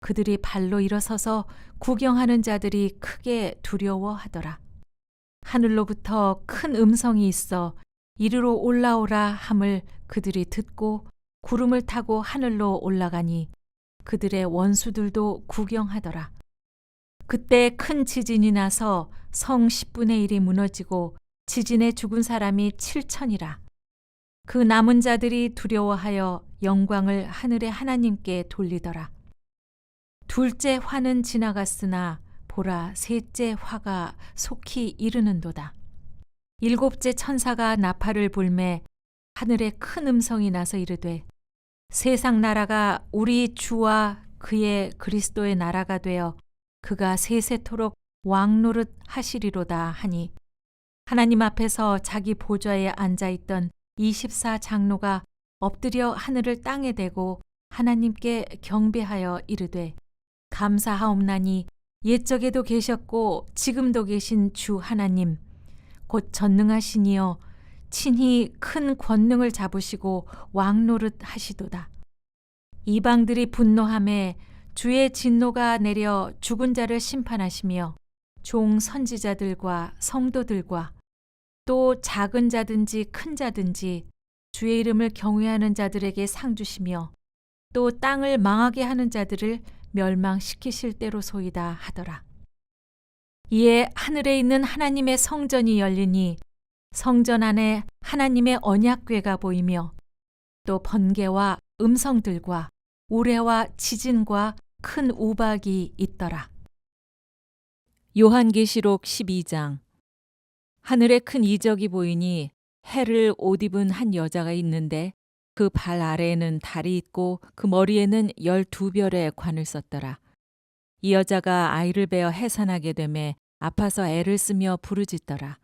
그들이 발로 일어서서 구경하는 자들이 크게 두려워하더라. 하늘로부터 큰 음성이 있어 이리로 올라오라 함을 그들이 듣고 구름을 타고 하늘로 올라가니 그들의 원수들도 구경하더라. 그때 큰 지진이 나서 성 10분의 1이 무너지고 지진에 죽은 사람이 7천이라. 그 남은 자들이 두려워하여 영광을 하늘의 하나님께 돌리더라. 둘째 화는 지나갔으나 보라 셋째 화가 속히 이르는도다. 일곱째 천사가 나팔을 불매 하늘에 큰 음성이 나서 이르되 세상 나라가 우리 주와 그의 그리스도의 나라가 되어 그가 세세토록 왕노릇 하시리로다 하니 하나님 앞에서 자기 보좌에 앉아있던 24장로가 엎드려 하늘을 땅에 대고 하나님께 경배하여 이르되 감사하옵나니 옛적에도 계셨고 지금도 계신 주 하나님 곧 전능하시니여 친히 큰 권능을 잡으시고 왕노릇 하시도다. 이방들이 분노하매 주의 진노가 내려 죽은 자를 심판하시며 종 선지자들과 성도들과 또 작은 자든지 큰 자든지 주의 이름을 경외하는 자들에게 상 주시며 또 땅을 망하게 하는 자들을 멸망시키실 때로소이다 하더라. 이에 하늘에 있는 하나님의 성전이 열리니 성전 안에 하나님의 언약궤가 보이며 또 번개와 음성들과 우레와 지진과 큰 우박이 있더라. 요한계시록 12장. 하늘에 큰 이적이 보이니 해를 옷 입은 한 여자가 있는데 그 발 아래에는 달이 있고 그 머리에는 12별의 관을 썼더라. 이 여자가 아이를 베어 해산하게 되매 아파서 애를 쓰며 부르짖더라.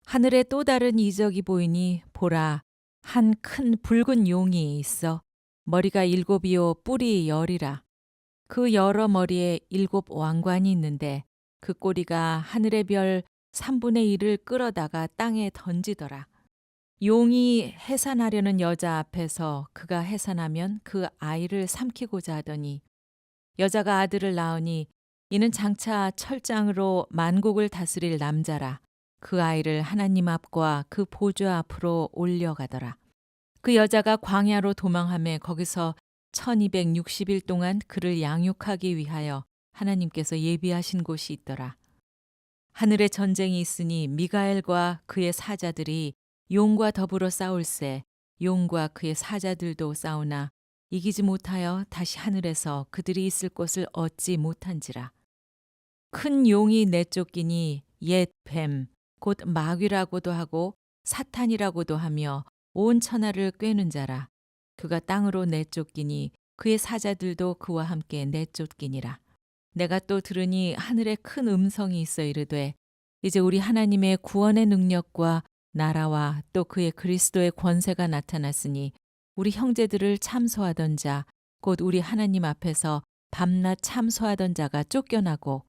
하늘에 또 다른 이적이 보이니 보라 한 큰 붉은 용이 있어 머리가 7이요 뿔이 10이라. 그 여러 머리에 7 왕관이 있는데 그 꼬리가 하늘의 별 3분의 1을 끌어다가 땅에 던지더라. 용이 해산하려는 여자 앞에서 그가 해산하면 그 아이를 삼키고자 하더니 여자가 아들을 낳으니 이는 장차 철장으로 만국을 다스릴 남자라. 그 아이를 하나님 앞과 그 보좌 앞으로 올려가더라. 그 여자가 광야로 도망하며 거기서 1260일 동안 그를 양육하기 위하여 하나님께서 예비하신 곳이 있더라. 하늘에 전쟁이 있으니 미가엘과 그의 사자들이 용과 더불어 싸울새 용과 그의 사자들도 싸우나 이기지 못하여 다시 하늘에서 그들이 있을 곳을 얻지 못한지라. 큰 용이 내쫓기니 옛 뱀, 곧 마귀라고도 하고 사탄이라고도 하며 온 천하를 꿰는 자라. 그가 땅으로 내쫓기니 그의 사자들도 그와 함께 내쫓기니라. 내가 또 들으니 하늘에 큰 음성이 있어 이르되 이제 우리 하나님의 구원의 능력과 나라와 또 그의 그리스도의 권세가 나타났으니 우리 형제들을 참소하던 자, 곧 우리 하나님 앞에서 밤낮 참소하던 자가 쫓겨나고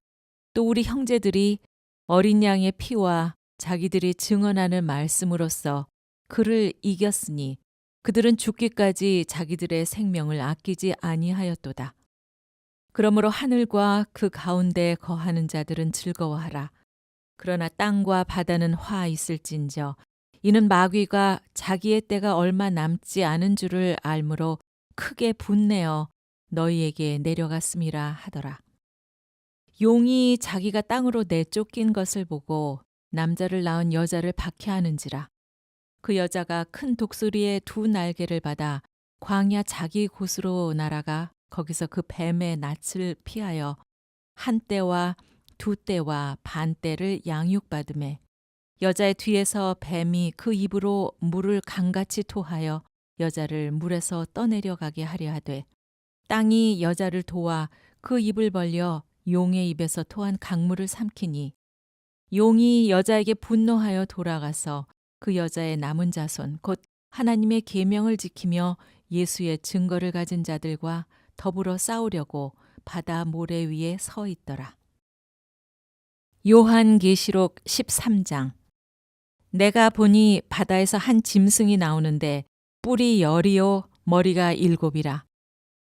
또 우리 형제들이 어린 양의 피와 자기들이 증언하는 말씀으로써 그를 이겼으니 그들은 죽기까지 자기들의 생명을 아끼지 아니하였도다. 그러므로 하늘과 그 가운데 거하는 자들은 즐거워하라. 그러나 땅과 바다는 화 있을진저 이는 마귀가 자기의 때가 얼마 남지 않은 줄을 알므로 크게 분내어 너희에게 내려갔음이라 하더라. 용이 자기가 땅으로 내쫓긴 것을 보고 남자를 낳은 여자를 박해하는지라. 그 여자가 큰 독수리의 두 날개를 받아 광야 자기 곳으로 날아가 거기서 그 뱀의 낯을 피하여 한 때와 두 때와 반 때를 양육받음에 여자의 뒤에서 뱀이 그 입으로 물을 강같이 토하여 여자를 물에서 떠내려가게 하려 하되 땅이 여자를 도와 그 입을 벌려 용의 입에서 토한 강물을 삼키니 용이 여자에게 분노하여 돌아가서 그 여자의 남은 자손 곧 하나님의 계명을 지키며 예수의 증거를 가진 자들과 더불어 싸우려고 바다 모래 위에 서 있더라. 요한계시록 13장. 내가 보니 바다에서 한 짐승이 나오는데 뿔이 10이요 머리가 7이라.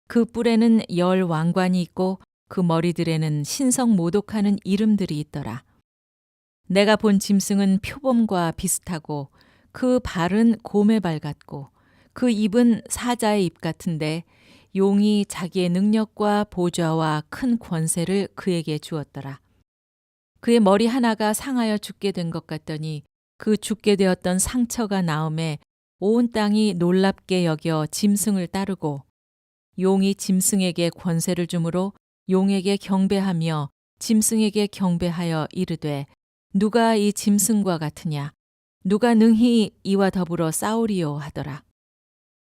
그 뿔에는 10 왕관이 있고 그 머리들에는 신성 모독하는 이름들이 있더라. 내가 본 짐승은 표범과 비슷하고 그 발은 곰의 발 같고 그 입은 사자의 입 같은데 용이 자기의 능력과 보좌와 큰 권세를 그에게 주었더라. 그의 머리 하나가 상하여 죽게 된 것 같더니 그 죽게 되었던 상처가 나음에 온 땅이 놀랍게 여겨 짐승을 따르고 용이 짐승에게 권세를 주므로 용에게 경배하며 짐승에게 경배하여 이르되 누가 이 짐승과 같으냐 누가 능히 이와 더불어 싸우리요 하더라.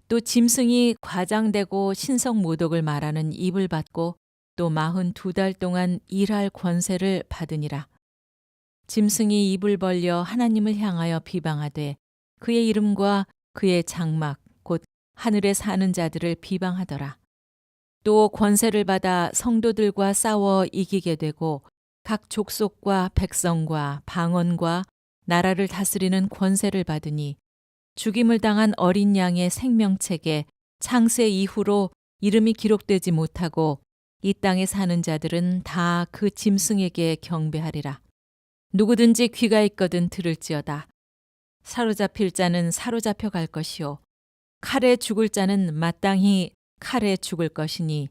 또 짐승이 과장되고 신성 모독을 말하는 입을 받고 또 42달 동안 일할 권세를 받으니라. 짐승이 입을 벌려 하나님을 향하여 비방하되 그의 이름과 그의 장막 곧 하늘에 사는 자들을 비방하더라. 또 권세를 받아 성도들과 싸워 이기게 되고 각 족속과 백성과 방언과 나라를 다스리는 권세를 받으니 죽임을 당한 어린 양의 생명책에 창세 이후로 이름이 기록되지 못하고 이 땅에 사는 자들은 다 그 짐승에게 경배하리라. 누구든지 귀가 있거든 들을지어다. 사로잡힐 자는 사로잡혀 갈 것이요 칼에 죽을 자는 마땅히 칼에 죽을 것이니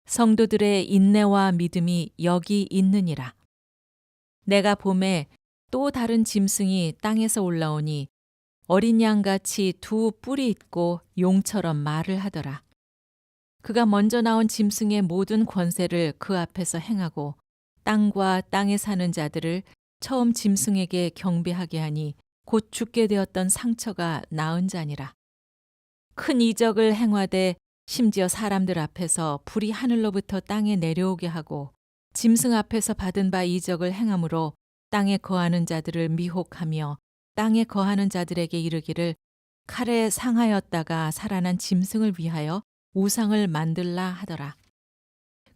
성도들의 인내와 믿음이 여기 있느니라. 내가 봄에 또 다른 짐승이 땅에서 올라오니 어린 양같이 두 뿔이 있고 용처럼 말을 하더라. 그가 먼저 나온 짐승의 모든 권세를 그 앞에서 행하고 땅과 땅에 사는 자들을 처음 짐승에게 경배하게 하니 곧 죽게 되었던 상처가 나은 자니라. 큰 이적을 행하되 심지어 사람들 앞에서 불이 하늘로부터 땅에 내려오게 하고 짐승 앞에서 받은 바 이적을 행함으로 땅에 거하는 자들을 미혹하며 땅에 거하는 자들에게 이르기를 칼에 상하였다가 살아난 짐승을 위하여 우상을 만들라 하더라.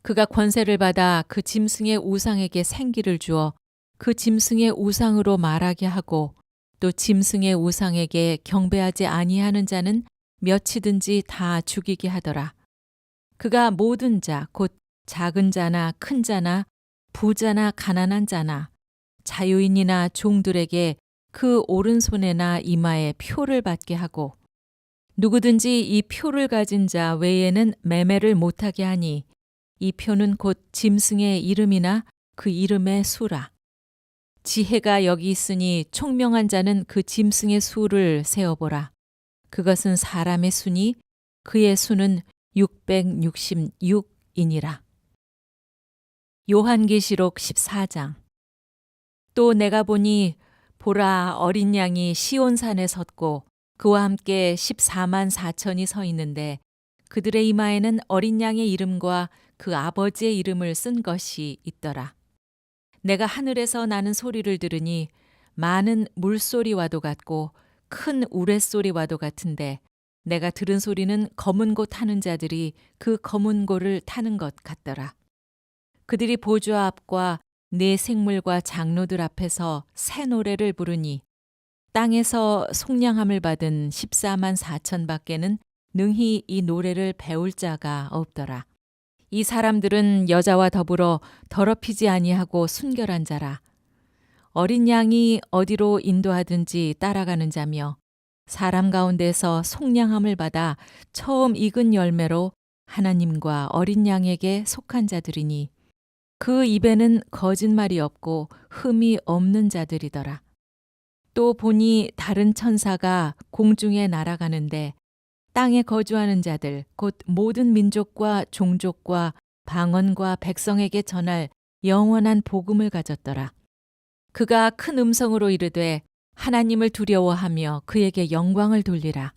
그가 권세를 받아 그 짐승의 우상에게 생기를 주어 그 짐승의 우상으로 말하게 하고 또 짐승의 우상에게 경배하지 아니하는 자는 몇이든지 다 죽이게 하더라. 그가 모든 자, 곧 작은 자나 큰 자나 부자나 가난한 자나 자유인이나 종들에게 그 오른손에나 이마에 표를 받게 하고 누구든지 이 표를 가진 자 외에는 매매를 못하게 하니 이 표는 곧 짐승의 이름이나 그 이름의 수라. 지혜가 여기 있으니 총명한 자는 그 짐승의 수를 세어보라. 그것은 사람의 수니 그의 수는 666이니라. 요한계시록 14장. 또 내가 보니 보라 어린 양이 시온산에 섰고 그와 함께 14만 4천이 서 있는데 그들의 이마에는 어린 양의 이름과 그 아버지의 이름을 쓴 것이 있더라. 내가 하늘에서 나는 소리를 들으니 많은 물소리와도 같고 큰 우레소리와도 같은데 내가 들은 소리는 검은 고 타는 자들이 그 검은 고를 타는 것 같더라. 그들이 보좌 앞과 네 생물과 장로들 앞에서 새 노래를 부르니 땅에서 속량함을 받은 14만 4천 밖에는 능히 이 노래를 배울 자가 없더라. 이 사람들은 여자와 더불어 더럽히지 아니하고 순결한 자라. 어린 양이 어디로 인도하든지 따라가는 자며 사람 가운데서 속량함을 받아 처음 익은 열매로 하나님과 어린 양에게 속한 자들이니 그 입에는 거짓말이 없고 흠이 없는 자들이더라. 또 보니 다른 천사가 공중에 날아가는데 땅에 거주하는 자들 곧 모든 민족과 종족과 방언과 백성에게 전할 영원한 복음을 가졌더라. 그가 큰 음성으로 이르되 하나님을 두려워하며 그에게 영광을 돌리라.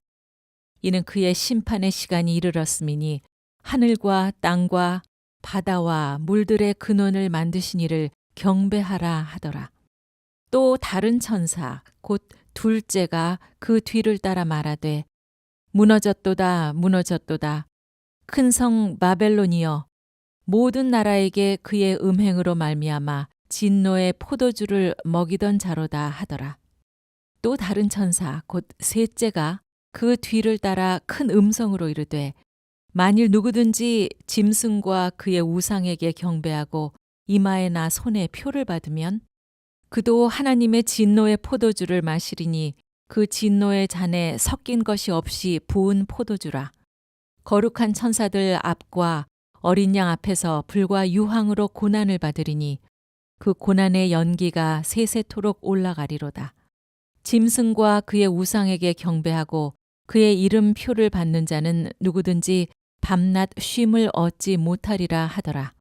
이는 그의 심판의 시간이 이르렀음이니 하늘과 땅과 바다와 물들의 근원을 만드신 이를 경배하라 하더라. 또 다른 천사 곧 둘째가 그 뒤를 따라 말하되 무너졌도다 무너졌도다 큰 성 바벨론이여 모든 나라에게 그의 음행으로 말미암아 진노의 포도주를 먹이던 자로다 하더라. 또 다른 천사 곧 셋째가 그 뒤를 따라 큰 음성으로 이르되 만일 누구든지 짐승과 그의 우상에게 경배하고 이마에나 손에 표를 받으면 그도 하나님의 진노의 포도주를 마시리니 그 진노의 잔에 섞인 것이 없이 부은 포도주라. 거룩한 천사들 앞과 어린 양 앞에서 불과 유황으로 고난을 받으리니 그 고난의 연기가 세세토록 올라가리로다. 짐승과 그의 우상에게 경배하고 그의 이름 표를 받는 자는 누구든지 밤낮 쉼을 얻지 못하리라 하더라.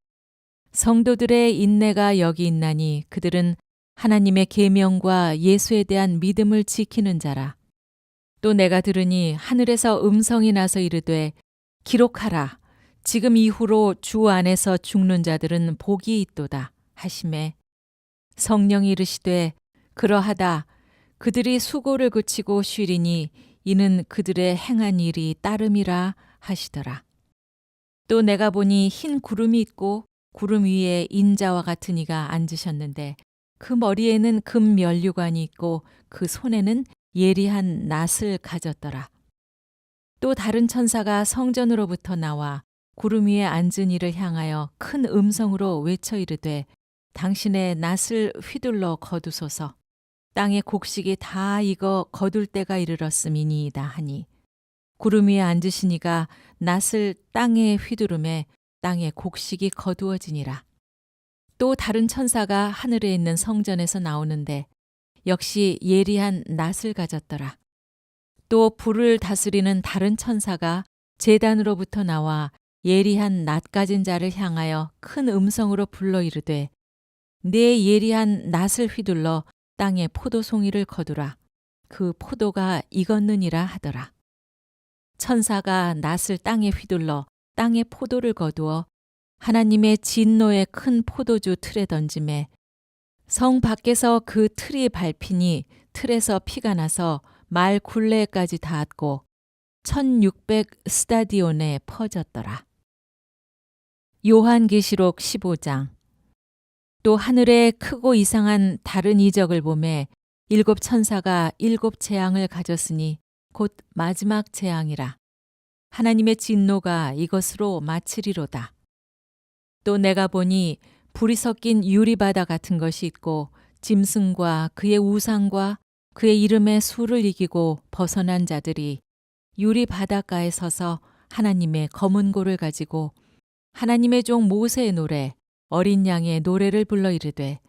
성도들의 인내가 여기 있나니 그들은 하나님의 계명과 예수에 대한 믿음을 지키는 자라. 또 내가 들으니 하늘에서 음성이 나서 이르되 기록하라. 지금 이후로 주 안에서 죽는 자들은 복이 있도다 하시매 성령이 이르시되 그러하다. 그들이 수고를 그치고 쉬리니 이는 그들의 행한 일이 따름이라 하시더라. 또 내가 보니 흰 구름이 있고 구름 위에 인자와 같은 이가 앉으셨는데 그 머리에는 금 면류관이 있고 그 손에는 예리한 낫을 가졌더라. 또 다른 천사가 성전으로부터 나와 구름 위에 앉은 이를 향하여 큰 음성으로 외쳐 이르되 당신의 낫을 휘둘러 거두소서. 땅의 곡식이 다 익어 거둘 때가 이르렀음이니이다 하니 구름 위에 앉으신 이가 낫을 땅에 휘두르매 땅의 곡식이 거두어지니라. 또 다른 천사가 하늘에 있는 성전에서 나오는데 역시 예리한 낫을 가졌더라. 또 불을 다스리는 다른 천사가 제단으로부터 나와 예리한 낫 가진 자를 향하여 큰 음성으로 불러 이르되 네 예리한 낫을 휘둘러 땅에 포도송이를 거두라. 그 포도가 익었느니라 하더라. 천사가 낫을 땅에 휘둘러 땅에 포도를 거두어 하나님의 진노의 큰 포도주 틀에 던짐에 성 밖에서 그 틀이 밟히니 틀에서 피가 나서 말 굴레까지 닿았고 1600 스타디온에 퍼졌더라. 요한계시록 15장. 또 하늘에 크고 이상한 다른 이적을 보매 7 천사가 7 재앙을 가졌으니 곧 마지막 재앙이라. 하나님의 진노가 이것으로 마치리로다. 또 내가 보니 불이 섞인 유리바다 같은 것이 있고 짐승과 그의 우상과 그의 이름의 수를 이기고 벗어난 자들이 유리 바닷가에 서서 하나님의 검은 고를 가지고 하나님의 종 모세의 노래 어린 양의 노래를 불러 이르되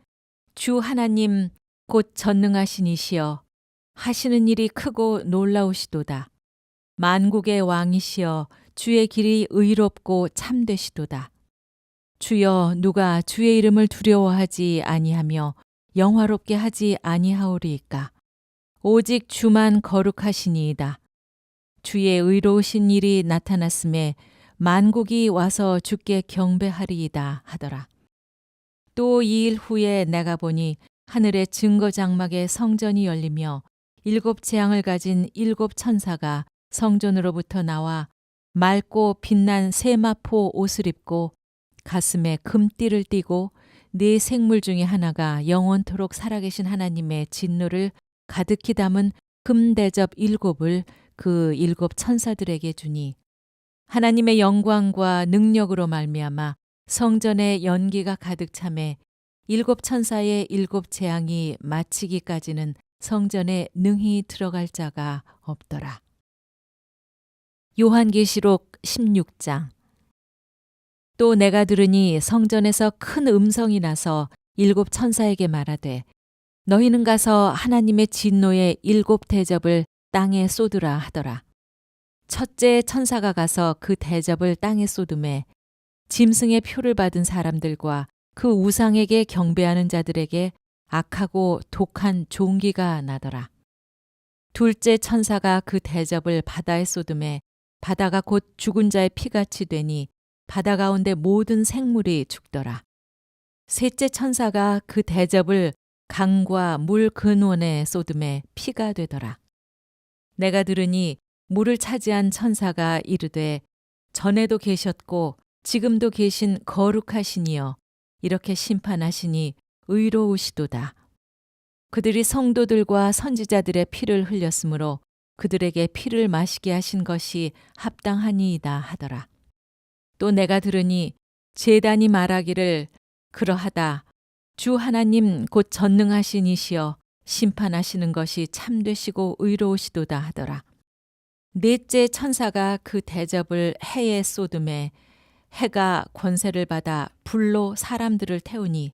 주 하나님 곧 전능하신 이시여 하시는 일이 크고 놀라우시도다. 만국의 왕이시여 주의 길이 의롭고 참되시도다. 주여 누가 주의 이름을 두려워하지 아니하며 영화롭게 하지 아니하오리이까. 오직 주만 거룩하시니이다. 주의 의로우신 일이 나타났음에 만국이 와서 주께 경배하리이다 하더라. 또 2일 후에 내가 보니 하늘의 증거 장막의 성전이 열리며 7 재앙을 가진 7 천사가 성전으로부터 나와 맑고 빛난 세마포 옷을 입고 가슴에 금띠를 띠고 네 생물 중에 하나가 영원토록 살아계신 하나님의 진노를 가득히 담은 금대접 7을 그 7 천사들에게 주니 하나님의 영광과 능력으로 말미암아 성전에 연기가 가득 차매 7 천사의 7 재앙이 마치기까지는 성전에 능히 들어갈 자가 없더라. 요한계시록 16장. 또 내가 들으니 성전에서 큰 음성이 나서 7 천사에게 말하되 너희는 가서 하나님의 진노의 7 대접을 땅에 쏟으라 하더라. 첫째 천사가 가서 그 대접을 땅에 쏟음에 짐승의 표를 받은 사람들과 그 우상에게 경배하는 자들에게 악하고 독한 종기가 나더라. 둘째 천사가 그 대접을 바다에 쏟음에 바다가 곧 죽은 자의 피같이 되니 바다 가운데 모든 생물이 죽더라. 셋째 천사가 그 대접을 강과 물 근원에 쏟음에 피가 되더라. 내가 들으니 물을 차지한 천사가 이르되 전에도 계셨고 지금도 계신 거룩하시니여 이렇게 심판하시니 의로우시도다. 그들이 성도들과 선지자들의 피를 흘렸으므로 그들에게 피를 마시게 하신 것이 합당하니이다 하더라. 또 내가 들으니 제단이 말하기를 그러하다. 주 하나님 곧 전능하신 이시여 심판하시는 것이 참되시고 의로우시도다 하더라. 넷째 천사가 그 대접을 해에 쏟음에 해가 권세를 받아 불로 사람들을 태우니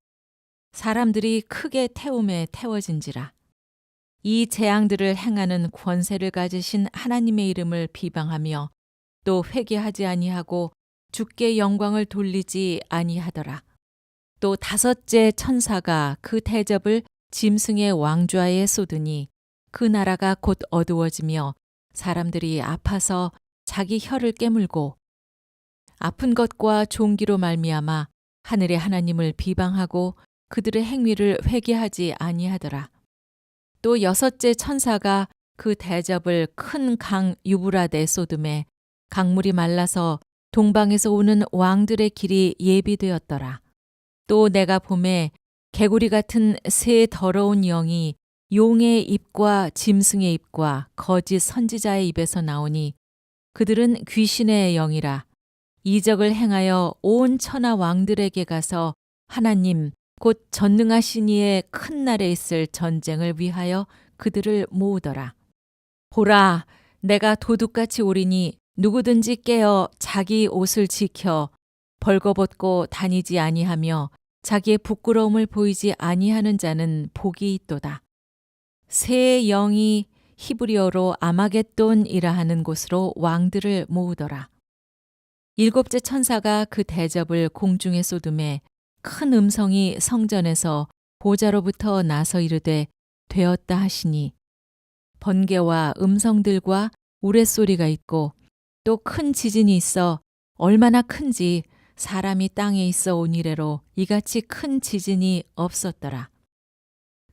사람들이 크게 태움에 태워진지라. 이 재앙들을 행하는 권세를 가지신 하나님의 이름을 비방하며 또 회개하지 아니하고 주께 영광을 돌리지 아니하더라. 또 다섯째 천사가 그 대접을 짐승의 왕좌에 쏟으니 그 나라가 곧 어두워지며 사람들이 아파서 자기 혀를 깨물고 아픈 것과 종기로 말미암아 하늘의 하나님을 비방하고 그들의 행위를 회개하지 아니하더라. 또 여섯째 천사가 그 대접을 큰 강 유브라데 쏟음에 강물이 말라서 동방에서 오는 왕들의 길이 예비되었더라. 또 내가 봄에 개구리 같은 새 더러운 영이 용의 입과 짐승의 입과 거짓 선지자의 입에서 나오니 그들은 귀신의 영이라. 이적을 행하여 온 천하 왕들에게 가서 하나님 곧 전능하신 이의 큰 날에 있을 전쟁을 위하여 그들을 모으더라. 보라, 내가 도둑같이 오리니 누구든지 깨어 자기 옷을 지켜 벌거벗고 다니지 아니하며 자기의 부끄러움을 보이지 아니하는 자는 복이 있도다. 새 영이 히브리어로 아마겟돈이라 하는 곳으로 왕들을 모으더라. 일곱째 천사가 그 대접을 공중에 쏟음에 큰 음성이 성전에서 보좌로부터 나서 이르되 되었다 하시니 번개와 음성들과 우레소리가 있고 또 큰 지진이 있어 얼마나 큰지 사람이 땅에 있어 온 이래로 이같이 큰 지진이 없었더라.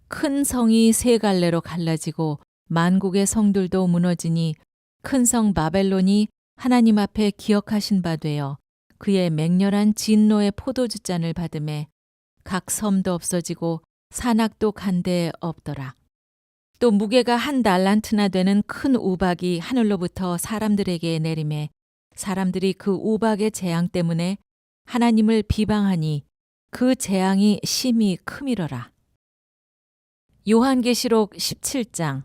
큰 성이 세 갈래로 갈라지고 만국의 성들도 무너지니 큰 성 바벨론이 하나님 앞에 기억하신 바 되어 그의 맹렬한 진노의 포도주 잔을 받음에 각 섬도 없어지고 산악도 간데 없더라. 또 무게가 1 달란트나 되는 큰 우박이 하늘로부터 사람들에게 내림에 사람들이 그 우박의 재앙 때문에 하나님을 비방하니 그 재앙이 심히 크미러라. 요한계시록 17장.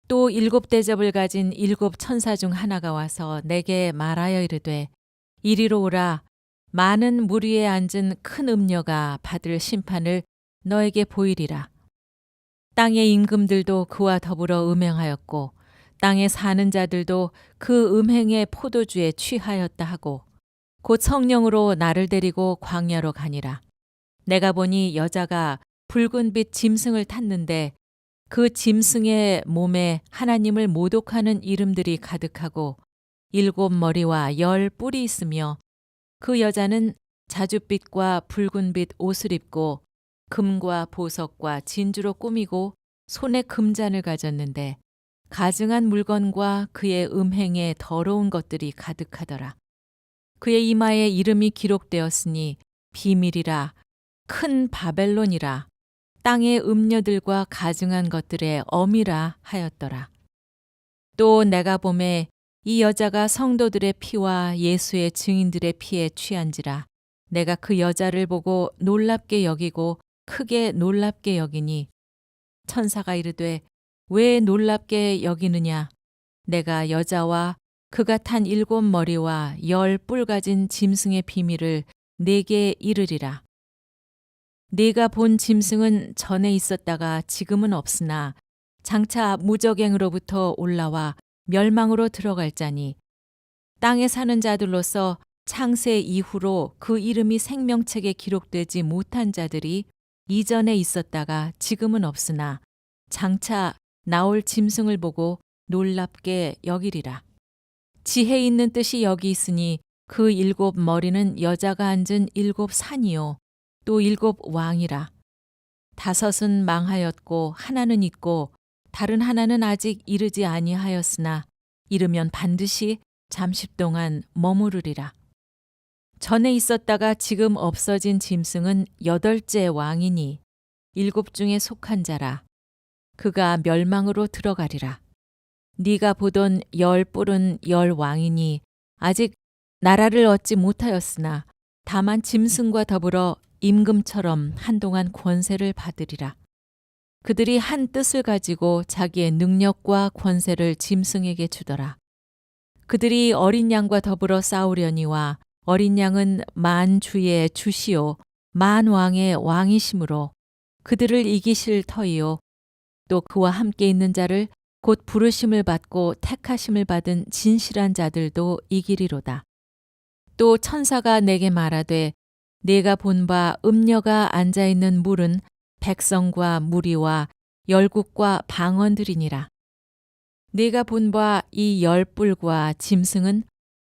또 7 대접을 가진 7 천사 중 하나가 와서 내게 말하여 이르되 이리로 오라. 많은 물 위에 앉은 큰 음녀가 받을 심판을 너에게 보이리라. 땅의 임금들도 그와 더불어 음행하였고 땅에 사는 자들도 그 음행의 포도주에 취하였다 하고 곧 성령으로 나를 데리고 광야로 가니라. 내가 보니 여자가 붉은빛 짐승을 탔는데 그 짐승의 몸에 하나님을 모독하는 이름들이 가득하고 7 머리와 10 뿔이 있으며 그 여자는 자줏빛과 붉은빛 옷을 입고 금과 보석과 진주로 꾸미고 손에 금잔을 가졌는데 가증한 물건과 그의 음행에 더러운 것들이 가득하더라. 그의 이마에 이름이 기록되었으니 비밀이라 큰 바벨론이라 땅의 음녀들과 가증한 것들의 엄이라 하였더라. 또 내가 보매 이 여자가 성도들의 피와 예수의 증인들의 피에 취한지라 내가 그 여자를 보고 놀랍게 여기고 크게 놀랍게 여기니 천사가 이르되 왜 놀랍게 여기느냐 내가 여자와 그가 탄 7 머리와 10 뿔 가진 짐승의 비밀을 네게 이르리라. 네가 본 짐승은 전에 있었다가 지금은 없으나 장차 무저갱으로부터 올라와 멸망으로 들어갈 자니 땅에 사는 자들로서 창세 이후로 그 이름이 생명책에 기록되지 못한 자들이 이전에 있었다가 지금은 없으나 장차 나올 짐승을 보고 놀랍게 여기리라. 지혜 있는 뜻이 여기 있으니 그 7 머리는 여자가 앉은 7 산이요 또 7 왕이라. 5은 망하였고 하나는 있고 다른 하나는 아직 이르지 아니하였으나 이르면 반드시 잠시 동안 머무르리라. 전에 있었다가 지금 없어진 짐승은 8째 왕이니 7 중에 속한 자라. 그가 멸망으로 들어가리라. 네가 보던 10 뿔은 10 왕이니 아직 나라를 얻지 못하였으나 다만 짐승과 더불어 임금처럼 한동안 권세를 받으리라. 그들이 한 뜻을 가지고 자기의 능력과 권세를 짐승에게 주더라. 그들이 어린 양과 더불어 싸우려니와 어린 양은 만 주의 주시요 만 왕의 왕이시므로 그들을 이기실 터이요 또 그와 함께 있는 자를 곧 부르심을 받고 택하심을 받은 진실한 자들도 이기리로다. 또 천사가 내게 말하되 네가 본 바 음녀가 앉아 있는 물은 백성과 무리와 열국과 방언들이니라. 네가 본 바 이 10 뿔과 짐승은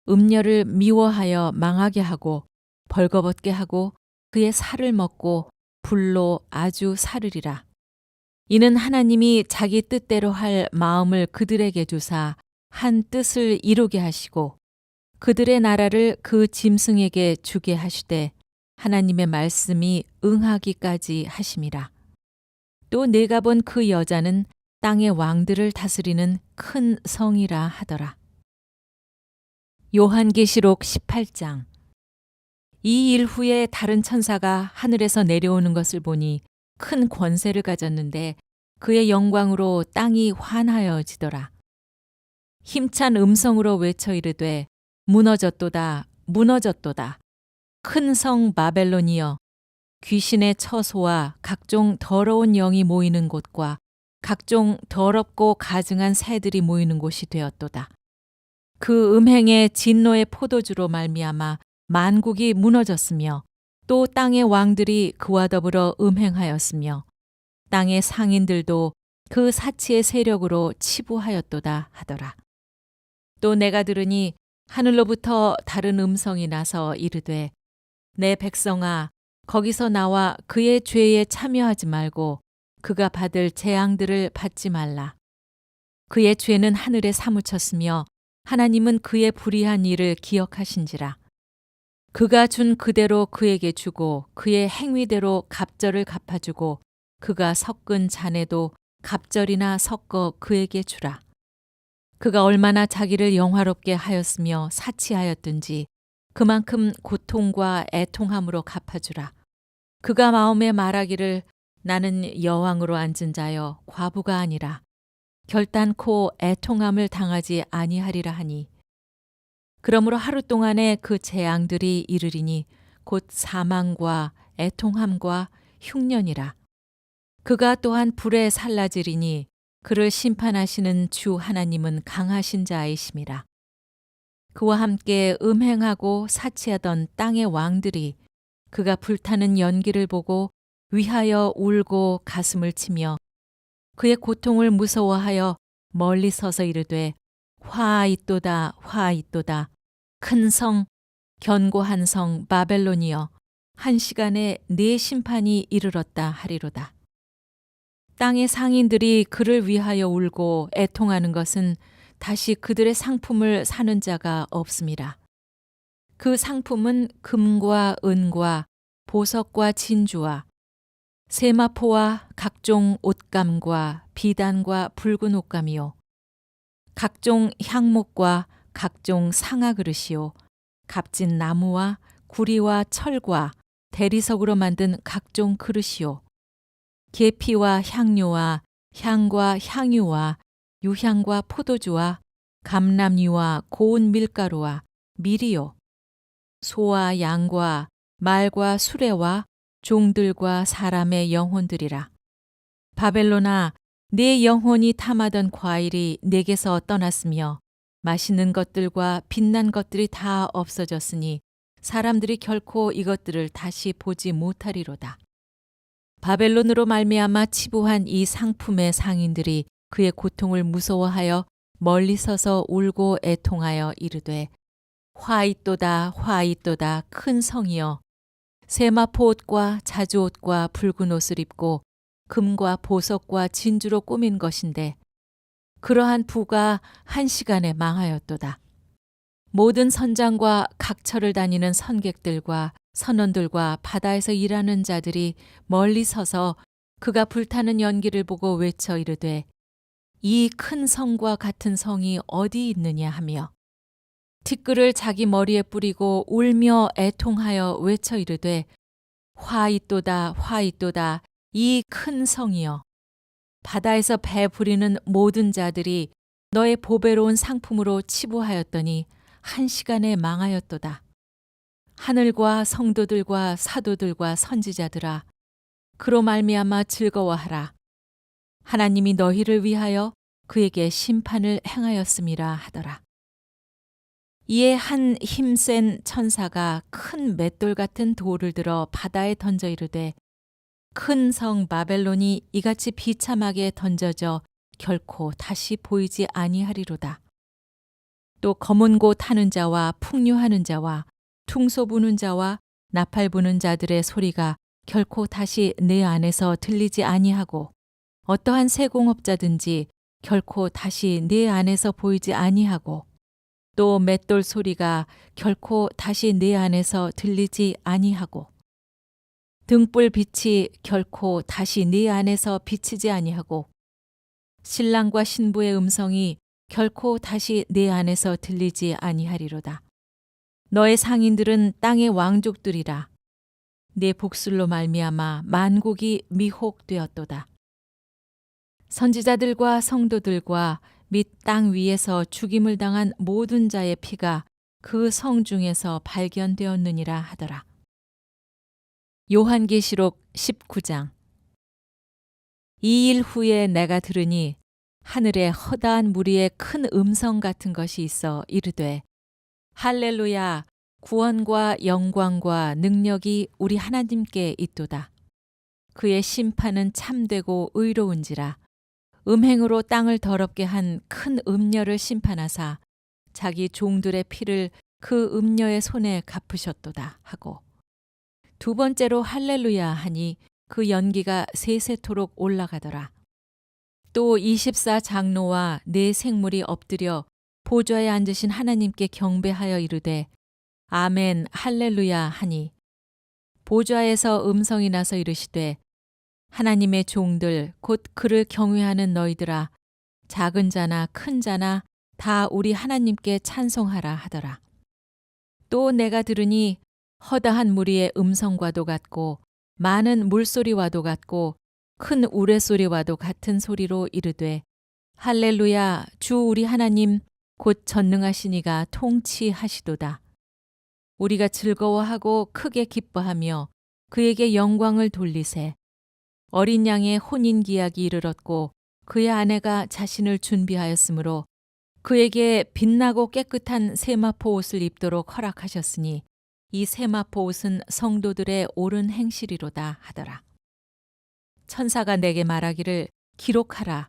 음녀를 미워하여 망하게 하고 벌거벗게 하고 그의 살을 먹고 불로 아주 사르리라. 이는 하나님이 자기 뜻대로 할 마음을 그들에게 주사 한 뜻을 이루게 하시고 그들의 나라를 그 짐승에게 주게 하시되 하나님의 말씀이 응하기까지 하심이라. 또 내가 본 그 여자는 땅의 왕들을 다스리는 큰 성이라 하더라. 요한계시록 18장. 이 일 후에 다른 천사가 하늘에서 내려오는 것을 보니 큰 권세를 가졌는데 그의 영광으로 땅이 환하여지더라. 힘찬 음성으로 외쳐 이르되 무너졌도다 무너졌도다. 큰 성 바벨론이여 귀신의 처소와 각종 더러운 영이 모이는 곳과 각종 더럽고 가증한 새들이 모이는 곳이 되었도다. 그 음행의 진노의 포도주로 말미암아 만국이 무너졌으며 또 땅의 왕들이 그와 더불어 음행하였으며 땅의 상인들도 그 사치의 세력으로 치부하였도다 하더라. 또 내가 들으니 하늘로부터 다른 음성이 나서 이르되 내 백성아 거기서 나와 그의 죄에 참여하지 말고 그가 받을 재앙들을 받지 말라. 그의 죄는 하늘에 사무쳤으며 하나님은 그의 불의한 일을 기억하신지라. 그가 준 그대로 그에게 주고 그의 행위대로 갑절을 갚아주고 그가 섞은 잔에도 갑절이나 섞어 그에게 주라. 그가 얼마나 자기를 영화롭게 하였으며 사치하였든지 그만큼 고통과 애통함으로 갚아주라. 그가 마음에 말하기를 나는 여왕으로 앉은 자여 과부가 아니라 결단코 애통함을 당하지 아니하리라 하니 그러므로 하루 동안에 그 재앙들이 이르리니 곧 사망과 애통함과 흉년이라. 그가 또한 불에 살라지리니 그를 심판하시는 주 하나님은 강하신 자이심이라. 그와 함께 음행하고 사치하던 땅의 왕들이 그가 불타는 연기를 보고 위하여 울고 가슴을 치며 그의 고통을 무서워하여 멀리 서서 이르되 화있도다 화있도다 큰 성 견고한 성 바벨론이여 한 시간에 네 심판이 이르렀다 하리로다. 땅의 상인들이 그를 위하여 울고 애통하는 것은 다시 그들의 상품을 사는 자가 없음이라. 그 상품은 금과 은과 보석과 진주와 세마포와 각종 옷감과 비단과 붉은 옷감이요 각종 향목과 각종 상아 그릇이요 값진 나무와 구리와 철과 대리석으로 만든 각종 그릇이요 계피와 향료와 향과 향유와 유향과 포도주와 감람유와 고운 밀가루와 밀이요 소와 양과 말과 수레와 종들과 사람의 영혼들이라. 바벨론아, 네 영혼이 탐하던 과일이 내게서 떠났으며 맛있는 것들과 빛난 것들이 다 없어졌으니 사람들이 결코 이것들을 다시 보지 못하리로다. 바벨론으로 말미암아 치부한 이 상품의 상인들이 그의 고통을 무서워하여 멀리 서서 울고 애통하여 이르되 화있도다 화있도다 큰 성이여 세마포 옷과 자주 옷과 붉은 옷을 입고 금과 보석과 진주로 꾸민 것인데 그러한 부가 한 시간에 망하였도다. 모든 선장과 각처를 다니는 선객들과 선원들과 바다에서 일하는 자들이 멀리 서서 그가 불타는 연기를 보고 외쳐 이르되 이 큰 성과 같은 성이 어디 있느냐 하며 티끌을 자기 머리에 뿌리고 울며 애통하여 외쳐 이르되 화있도다 화있도다 이 큰 성이여 바다에서 배 부리는 모든 자들이 너의 보배로운 상품으로 치부하였더니 한 시간에 망하였도다. 하늘과 성도들과 사도들과 선지자들아 그로 말미암아 즐거워하라. 하나님이 너희를 위하여 그에게 심판을 행하였음이라 하더라. 이에 한 힘센 천사가 큰 맷돌 같은 돌을 들어 바다에 던져 이르되 큰 성 바벨론이 이같이 비참하게 던져져 결코 다시 보이지 아니하리로다. 또 검은 곳 하는 자와 풍류하는 자와 퉁소 부는 자와 나팔 부는 자들의 소리가 결코 다시 내 안에서 들리지 아니하고 어떠한 세공업자든지 결코 다시 내 안에서 보이지 아니하고 또 맷돌 소리가 결코 다시 내 안에서 들리지 아니하고 등불 빛이 결코 다시 네 안에서 비치지 아니하고 신랑과 신부의 음성이 결코 다시 네 안에서 들리지 아니하리로다. 너의 상인들은 땅의 왕족들이라. 네 복술로 말미암아 만국이 미혹되었도다. 선지자들과 성도들과 및 땅 위에서 죽임을 당한 모든 자의 피가 그 성 중에서 발견되었느니라 하더라. 요한계시록 19장. 이 일 후에 내가 들으니 하늘에 허다한 무리의 큰 음성 같은 것이 있어 이르되 할렐루야 구원과 영광과 능력이 우리 하나님께 있도다. 그의 심판은 참되고 의로운지라 음행으로 땅을 더럽게 한 큰 음녀를 심판하사 자기 종들의 피를 그 음녀의 손에 갚으셨도다 하고 두 번째로 할렐루야 하니 그 연기가 세세토록 올라가더라. 또 24장로와 네 생물이 엎드려 보좌에 앉으신 하나님께 경배하여 이르되 아멘 할렐루야 하니 보좌에서 음성이 나서 이르시되 하나님의 종들 곧 그를 경외하는 너희들아 작은 자나 큰 자나 다 우리 하나님께 찬송하라 하더라. 또 내가 들으니 허다한 무리의 음성과도 같고 많은 물소리와도 같고 큰 우레소리와도 같은 소리로 이르되 할렐루야 주 우리 하나님 곧 전능하신 이가 통치하시도다. 우리가 즐거워하고 크게 기뻐하며 그에게 영광을 돌리세. 어린 양의 혼인기약이 이르렀고 그의 아내가 자신을 준비하였으므로 그에게 빛나고 깨끗한 세마포 옷을 입도록 허락하셨으니 이 세마포 옷은 성도들의 옳은 행실이로다 하더라. 천사가 내게 말하기를 기록하라.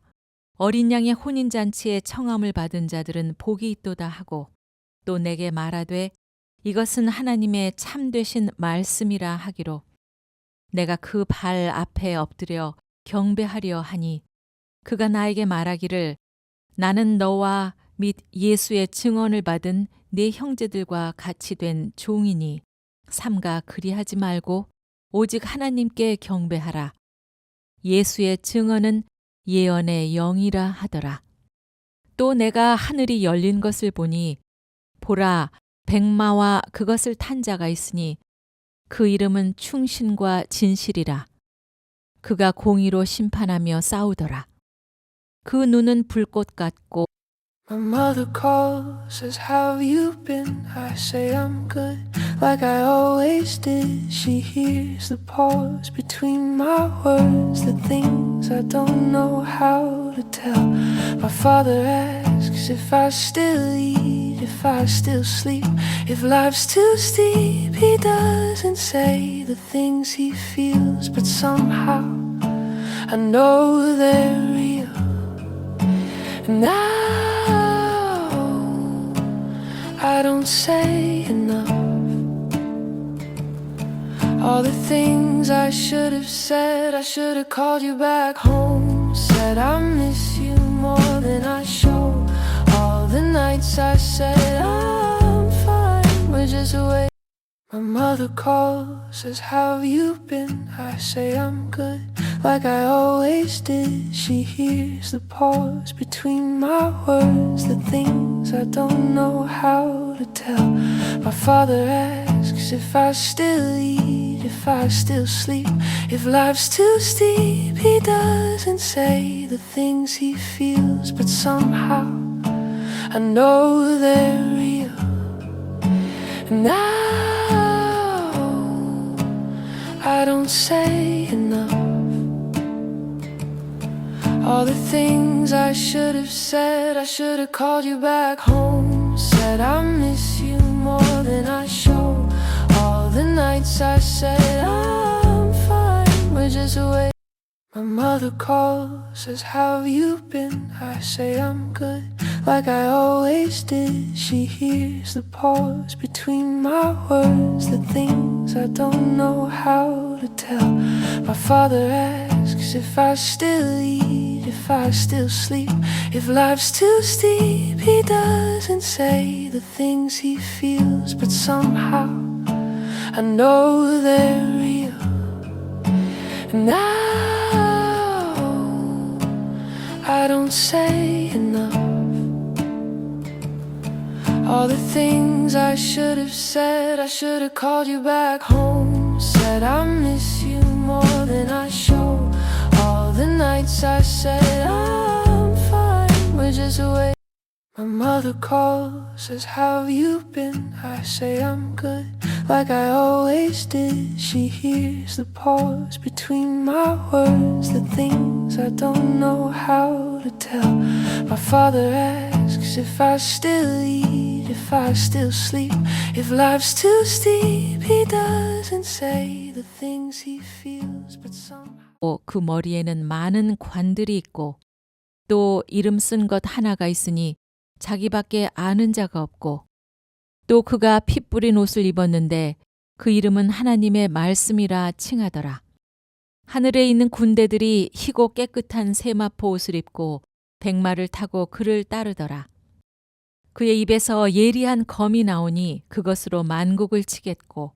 어린 양의 혼인잔치에 청함을 받은 자들은 복이 있도다 하고 또 내게 말하되 이것은 하나님의 참되신 말씀이라 하기로 내가 그 발 앞에 엎드려 경배하려 하니 그가 나에게 말하기를 나는 너와 및 예수의 증언을 받은 네 형제들과 같이 된 종이니 삼가 그리하지 말고 오직 하나님께 경배하라. 예수의 증언은 예언의 영이라 하더라. 또 내가 하늘이 열린 것을 보니 보라 백마와 그것을 탄 자가 있으니 그 이름은 충신과 진실이라. 그가 공의로 심판하며 싸우더라. 그 눈은 불꽃 같고 My mother calls, says, how have you been? I say I'm good, like I always did. She hears the pause between my words, the things I don't know how to tell. My father asks if I still eat, if I still sleep, if life's too steep. He doesn't say the things he feels, but somehow I know they're real. And I don't say enough. All the things I should have said, I should have called you back home. Said I miss you more than I show. All the nights I said I'm fine, we're just away. My mother calls, says, how have you been? I say I'm good, like I always did. She hears the pause between my words, the things I don't know how to tell. My father asks if I still eat, if I still sleep, if life's too steep. He doesn't say the things he feels, but somehow I know they're real. And I don't say enough. All the things I should have said, I should have called you back home. Said I miss you more than I show. All the nights I said I'm fine, we're just away. My mother calls, says, how have you been? I say I'm good, like I always did. She hears the pause between my words, the things I don't know how to tell. My father asks if I still eat, if I still sleep, if life's too steep. He doesn't say the things he feels, but somehow I know they're real. And I don't say enough. All the things I should have said, I should have called you back home. Said I miss you more than I show. All the nights I said I'm fine, we're just away. My mother calls, says, how have you been? I say I'm good, like I always did. She hears the pause between my words, the things I don't know how to tell. My father asks if I still eat, if I still sleep, if life's too steep. He doesn't say the things he feels, but somehow 그 머리에는 많은 관들이 있고 또 이름 쓴 것 하나가 있으니 자기밖에 아는 자가 없고 또 그가 피 뿌린 옷을 입었는데 그 이름은 하나님의 말씀이라 칭하더라. 하늘에 있는 군대들이 희고 깨끗한 세마포 옷을 입고 백마를 타고 그를 따르더라. 그의 입에서 예리한 검이 나오니 그것으로 만국을 치겠고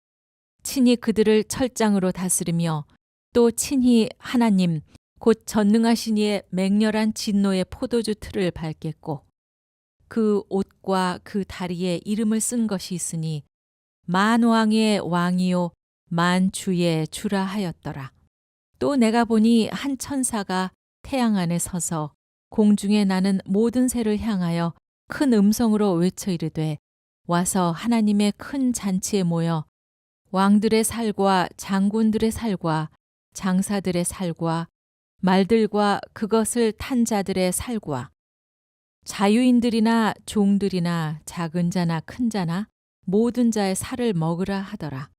친히 그들을 철장으로 다스리며 또 친히 하나님 곧 전능하신 이의 맹렬한 진노의 포도주 틀을 밟겠고 그 옷과 그 다리에 이름을 쓴 것이 있으니 만왕의 왕이요 만주의 주라 하였더라. 또 내가 보니 한 천사가 태양 안에 서서 공중에 나는 모든 새를 향하여 큰 음성으로 외쳐 이르되 와서 하나님의 큰 잔치에 모여 왕들의 살과 장군들의 살과 장사들의 살과 말들과 그것을 탄 자들의 살구와 자유인들이나 종들이나 작은 자나 큰 자나 모든 자의 살을 먹으라 하더라.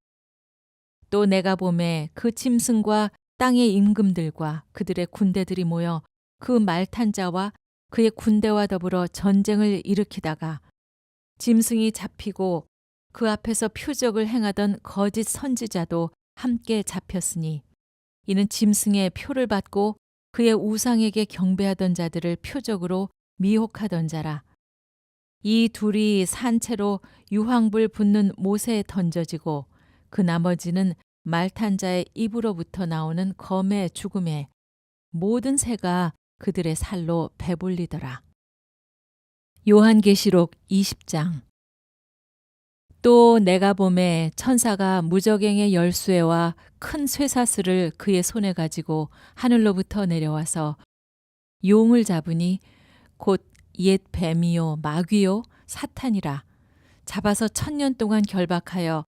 또 내가 보매 그 짐승과 땅의 임금들과 그들의 군대들이 모여 그 말 탄 자와 그의 군대와 더불어 전쟁을 일으키다가 짐승이 잡히고 그 앞에서 표적을 행하던 거짓 선지자도 함께 잡혔으니 이는 짐승의 표를 받고 그의 우상에게 경배하던 자들을 표적으로 미혹하던 자라. 이 둘이 산채로 유황불 붙는 못에 던져지고 그 나머지는 말탄 자의 입으로부터 나오는 검의 죽음에 모든 새가 그들의 살로 배불리더라. 요한계시록 20장. 또 내가 보매 천사가 무저갱의 열쇠와 큰 쇠사슬을 그의 손에 가지고 하늘로부터 내려와서 용을 잡으니 곧 옛 뱀이요 마귀요 사탄이라. 잡아서 1000년 동안 결박하여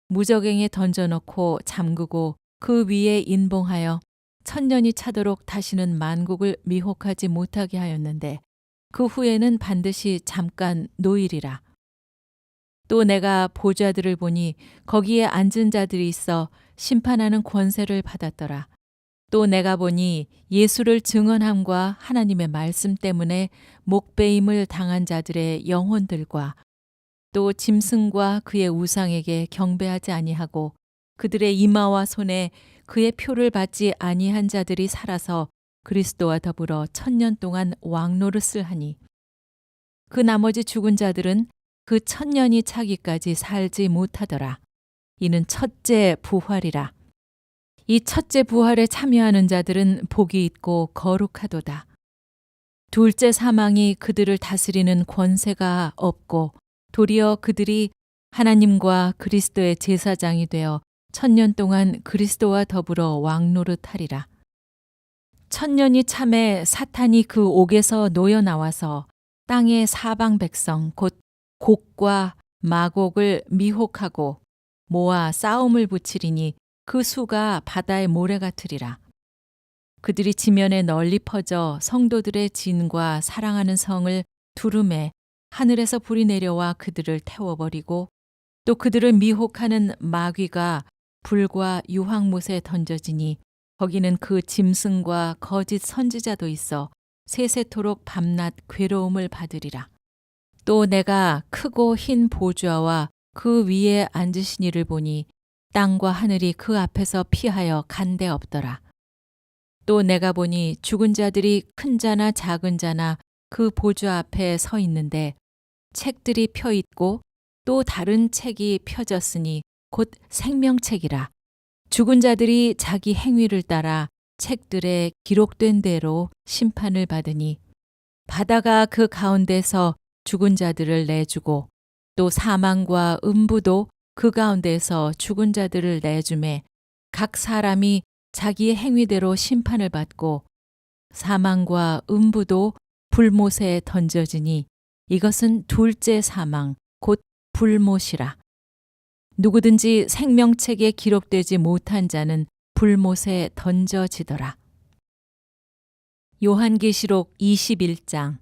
무저갱에 던져놓고 잠그고 그 위에 인봉하여 1000년이 차도록 다시는 만국을 미혹하지 못하게 하였는데 그 후에는 반드시 잠깐 노일이라. 또 내가 보좌들을 보니 거기에 앉은 자들이 있어 심판하는 권세를 받았더라. 또 내가 보니 예수를 증언함과 하나님의 말씀 때문에 목배임을 당한 자들의 영혼들과 또 짐승과 그의 우상에게 경배하지 아니하고 그들의 이마와 손에 그의 표를 받지 아니한 자들이 살아서 그리스도와 더불어 1000년 동안 왕노릇을 하니 그 나머지 죽은 자들은 그 1000년이 차기까지 살지 못하더라. 이는 첫째 부활이라. 이 첫째 부활에 참여하는 자들은 복이 있고 거룩하도다. 둘째 사망이 그들을 다스리는 권세가 없고 도리어 그들이 하나님과 그리스도의 제사장이 되어 1000년 동안 그리스도와 더불어 왕노릇하리라. 1000년이 참에 사탄이 그 옥에서 놓여 나와서 땅의 사방 백성 곧 곡과 마곡을 미혹하고 모아 싸움을 붙이리니 그 수가 바다의 모래 같으리라. 그들이 지면에 널리 퍼져 성도들의 진과 사랑하는 성을 두름에 하늘에서 불이 내려와 그들을 태워버리고 또 그들을 미혹하는 마귀가 불과 유황못에 던져지니 거기는 그 짐승과 거짓 선지자도 있어 세세토록 밤낮 괴로움을 받으리라. 또 내가 크고 흰 보좌와 그 위에 앉으신 이를 보니 땅과 하늘이 그 앞에서 피하여 간데 없더라. 또 내가 보니 죽은 자들이 큰 자나 작은 자나 그 보좌 앞에 서 있는데 책들이 펴 있고 또 다른 책이 펴졌으니 곧 생명책이라. 죽은 자들이 자기 행위를 따라 책들에 기록된 대로 심판을 받으니 바다가 그 가운데서 죽은 자들을 내주고 또 사망과 음부도 그 가운데서 죽은 자들을 내주매 각 사람이 자기의 행위대로 심판을 받고 사망과 음부도 불못에 던져지니 이것은 둘째 사망 곧 불못이라. 누구든지 생명책에 기록되지 못한 자는 불못에 던져지더라. 요한계시록 21장.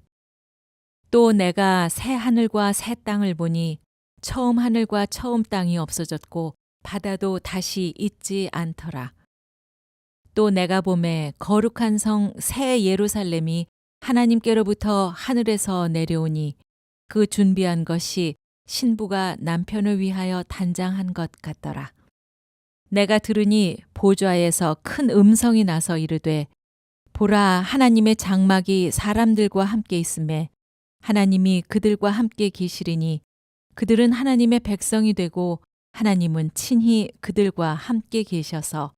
또 내가 새 하늘과 새 땅을 보니 처음 하늘과 처음 땅이 없어졌고 바다도 다시 있지 않더라. 또 내가 보매 거룩한 성 새 예루살렘이 하나님께로부터 하늘에서 내려오니 그 준비한 것이 신부가 남편을 위하여 단장한 것 같더라. 내가 들으니 보좌에서 큰 음성이 나서 이르되 보라 하나님의 장막이 사람들과 함께 있음에 하나님이 그들과 함께 계시리니 그들은 하나님의 백성이 되고 하나님은 친히 그들과 함께 계셔서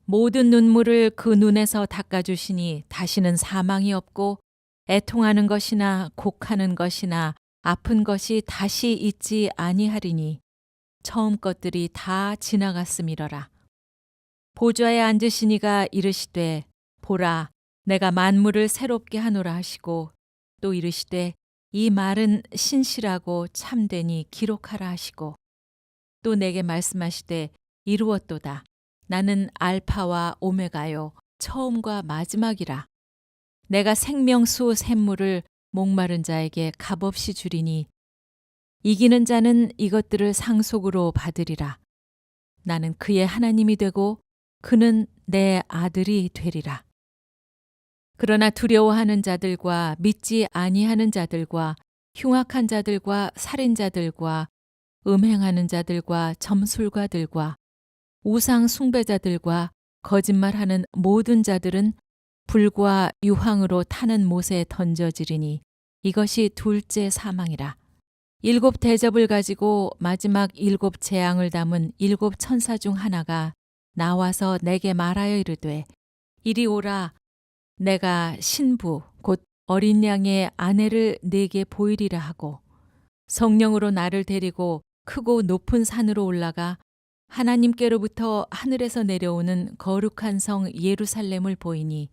모든 눈물을 그 눈에서 닦아주시니 다시는 사망이 없고 애통하는 것이나 곡하는 것이나 아픈 것이 다시 있지 아니하리니 처음 것들이 다 지나갔음이러라. 보좌에 앉으신 이가 이르시되 보라 내가 만물을 새롭게 하노라 하시고 또 이르시되 이 말은 신실하고 참되니 기록하라 하시고 또 내게 말씀하시되 이루었도다. 나는 알파와 오메가요 처음과 마지막이라. 내가 생명수 샘물을 목마른 자에게 값없이 주리니 이기는 자는 이것들을 상속으로 받으리라. 나는 그의 하나님이 되고 그는 내 아들이 되리라. 그러나 두려워하는 자들과 믿지 아니하는 자들과 흉악한 자들과 살인자들과 음행하는 자들과 점술가들과 우상 숭배자들과 거짓말하는 모든 자들은 불과 유황으로 타는 못에 던져지리니 이것이 둘째 사망이라. 7 대접을 가지고 마지막 7 재앙을 담은 7 천사 중 하나가 나와서 내게 말하여 이르되 이리 오라. 내가 신부 곧 어린 양의 아내를 네게 보이리라 하고 성령으로 나를 데리고 크고 높은 산으로 올라가 하나님께로부터 하늘에서 내려오는 거룩한 성 예루살렘을 보이니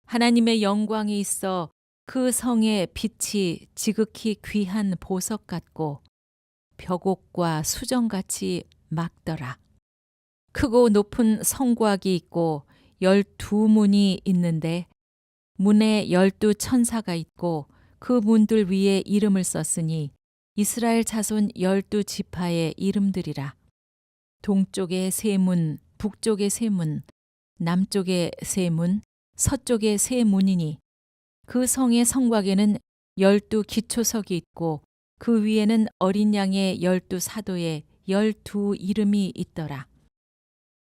하나님의 영광이 있어 그 성의 빛이 지극히 귀한 보석 같고 벽옥과 수정같이 막더라. 크고 높은 성곽이 있고 12문이 있는데 문에 12 천사가 있고 그 문들 위에 이름을 썼으니 이스라엘 자손 12 지파의 이름들이라. 동쪽에 3문, 북쪽에 3문, 남쪽에 3문, 서쪽에 3문이니 그 성의 성곽에는 12 기초석이 있고 그 위에는 어린 양의 12 사도의 12 이름이 있더라.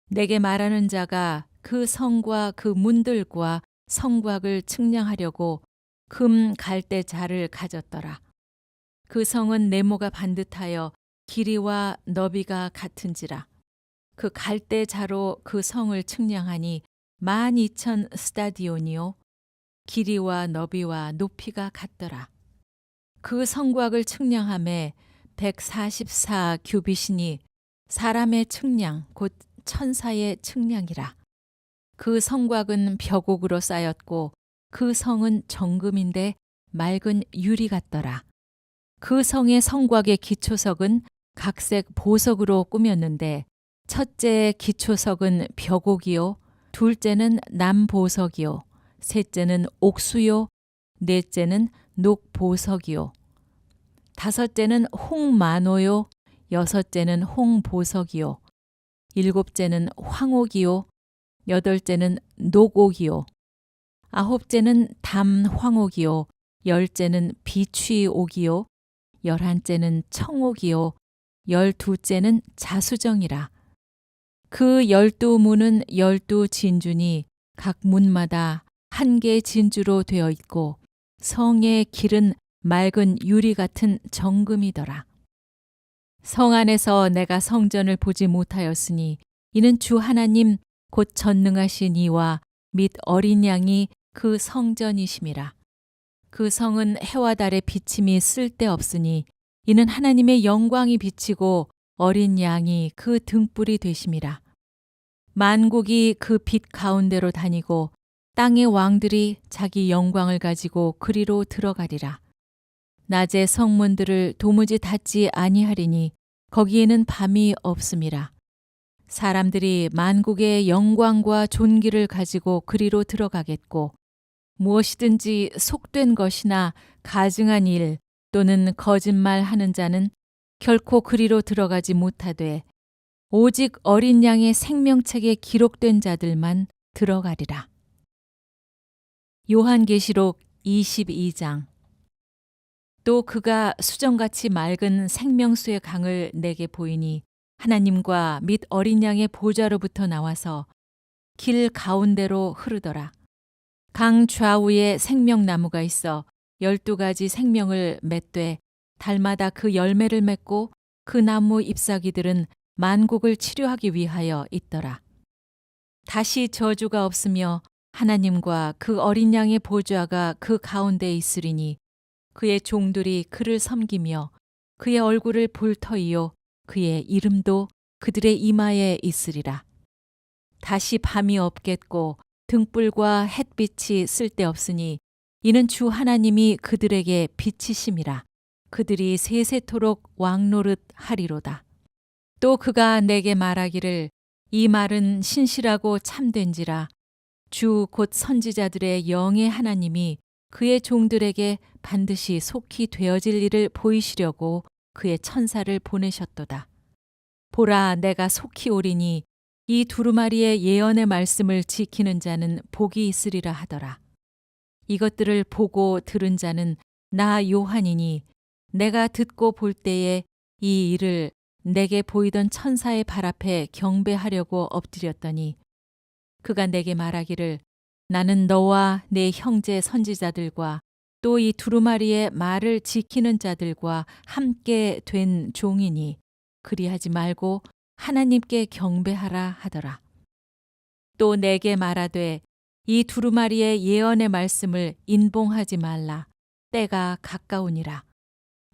내게 말하는 자가 그 성과 그 문들과 성곽을 측량하려고 금 갈대자를 가졌더라. 그 성은 네모가 반듯하여 길이와 너비가 같은지라. 그 갈대자로 그 성을 측량하니 12,000 스타디온이요 길이와 너비와 높이가 같더라. 그 성곽을 측량함에 144 규빗이니 사람의 측량 곧 천사의 측량이라. 그 성곽은 벽옥으로 쌓였고 그 성은 정금인데 맑은 유리 같더라. 그 성의 성곽의 기초석은 각색 보석으로 꾸몄는데 첫째 기초석은 벽옥이요 둘째는 남보석이요 셋째는 옥수요 넷째는 녹보석이요 다섯째는 홍만호요 여섯째는 홍보석이요 일곱째는 황옥이요 여덟째는 녹옥이요 아홉째는 담황옥이요 열째는 비취옥이요 11째는 청옥이요 12째는 자수정이라. 그 12문은 12 진주니 각 문마다 한 개의 진주로 되어 있고 성의 길은 맑은 유리 같은 정금이더라. 성 안에서 내가 성전을 보지 못하였으니 이는 주 하나님 곧 전능하신 이와 및 어린 양이 그 성전이심이라. 그 성은 해와 달의 비침이 쓸데없으니 이는 하나님의 영광이 비치고 어린 양이 그 등불이 되심이라. 만국이 그 빛 가운데로 다니고 땅의 왕들이 자기 영광을 가지고 그리로 들어가리라. 낮에 성문들을 도무지 닫지 아니하리니 거기에는 밤이 없음이라. 사람들이 만국의 영광과 존귀를 가지고 그리로 들어가겠고 무엇이든지 속된 것이나 가증한 일 또는 거짓말하는 자는 결코 그리로 들어가지 못하되 오직 어린 양의 생명책에 기록된 자들만 들어가리라. 요한계시록 22장. 또 그가 수정같이 맑은 생명수의 강을 내게 보이니 하나님과 및 어린 양의 보좌로부터 나와서 길 가운데로 흐르더라. 강 좌우에 생명나무가 있어 12가지 생명을 맺되 달마다 그 열매를 맺고 그 나무 잎사귀들은 만국을 치료하기 위하여 있더라. 다시 저주가 없으며 하나님과 그 어린 양의 보좌가 그 가운데에 있으리니 그의 종들이 그를 섬기며 그의 얼굴을 볼 터이요 그의 이름도 그들의 이마에 있으리라. 다시 밤이 없겠고 등불과 햇빛이 쓸데없으니 이는 주 하나님이 그들에게 빛이심이라. 그들이 세세토록 왕노릇 하리로다. 또 그가 내게 말하기를 이 말은 신실하고 참된지라. 주 곧 선지자들의 영의 하나님이 그의 종들에게 반드시 속히 되어질 일을 보이시려고 그의 천사를 보내셨도다. 보라, 내가 속히 오리니 이 두루마리의 예언의 말씀을 지키는 자는 복이 있으리라 하더라. 이것들을 보고 들은 자는 나 요한이니 내가 듣고 볼 때에 이 일을 내게 보이던 천사의 발 앞에 경배하려고 엎드렸더니 그가 내게 말하기를 나는 너와 내 형제 선지자들과 또 이 두루마리의 말을 지키는 자들과 함께 된 종이니 그리하지 말고 하나님께 경배하라 하더라. 또 내게 말하되 이 두루마리의 예언의 말씀을 인봉하지 말라. 때가 가까우니라.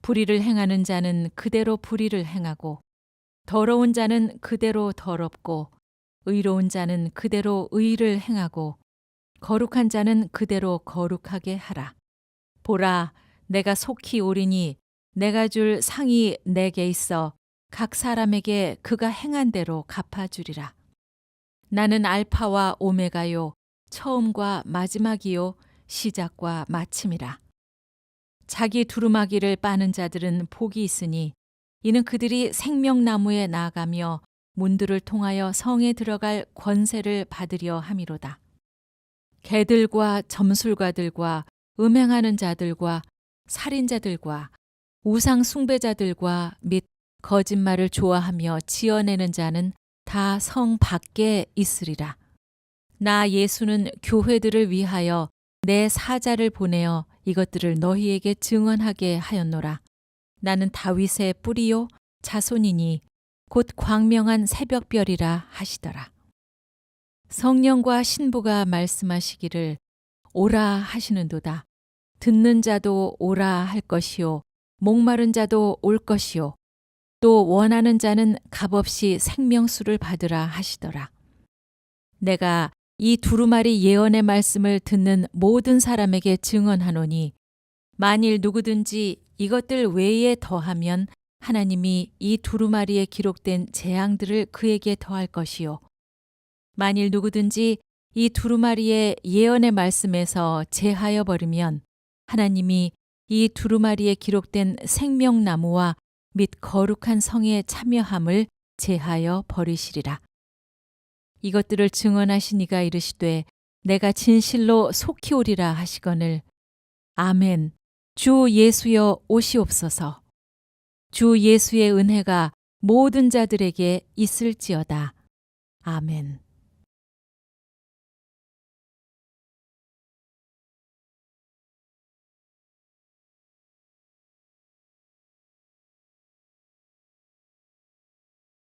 불의를 행하는 자는 그대로 불의를 행하고 더러운 자는 그대로 더럽고 의로운 자는 그대로 의를 행하고 거룩한 자는 그대로 거룩하게 하라. 보라, 내가 속히 오리니 내가 줄 상이 내게 있어 각 사람에게 그가 행한 대로 갚아주리라. 나는 알파와 오메가요, 처음과 마지막이요, 시작과 마침이라. 자기 두루마기를 빠는 자들은 복이 있으니 이는 그들이 생명나무에 나아가며 문들을 통하여 성에 들어갈 권세를 받으려 함이로다. 개들과 점술가들과 음행하는 자들과 살인자들과 우상 숭배자들과 및 거짓말을 좋아하며 지어내는 자는 다 성 밖에 있으리라. 나 예수는 교회들을 위하여 내 사자를 보내어 이것들을 너희에게 증언하게 하였노라. 나는 다윗의 뿌리요 자손이니 곧 광명한 새벽별이라 하시더라. 성령과 신부가 말씀하시기를 오라 하시는도다. 듣는 자도 오라 할 것이요 목마른 자도 올 것이요 또 원하는 자는 값없이 생명수를 받으라 하시더라. 내가 이 두루마리 예언의 말씀을 듣는 모든 사람에게 증언하노니 만일 누구든지 이것들 외에 더하면 하나님이 이 두루마리에 기록된 재앙들을 그에게 더할 것이요 만일 누구든지 이 두루마리의 예언의 말씀에서 제하여 버리면 하나님이 이 두루마리에 기록된 생명나무와 및 거룩한 성의 참여함을 제하여 버리시리라. 이것들을 증언하신 이가 이르시되 내가 진실로 속히 오리라 하시거늘 아멘. 주 예수여 오시옵소서. 주 예수의 은혜가 모든 자들에게 있을지어다. 아멘.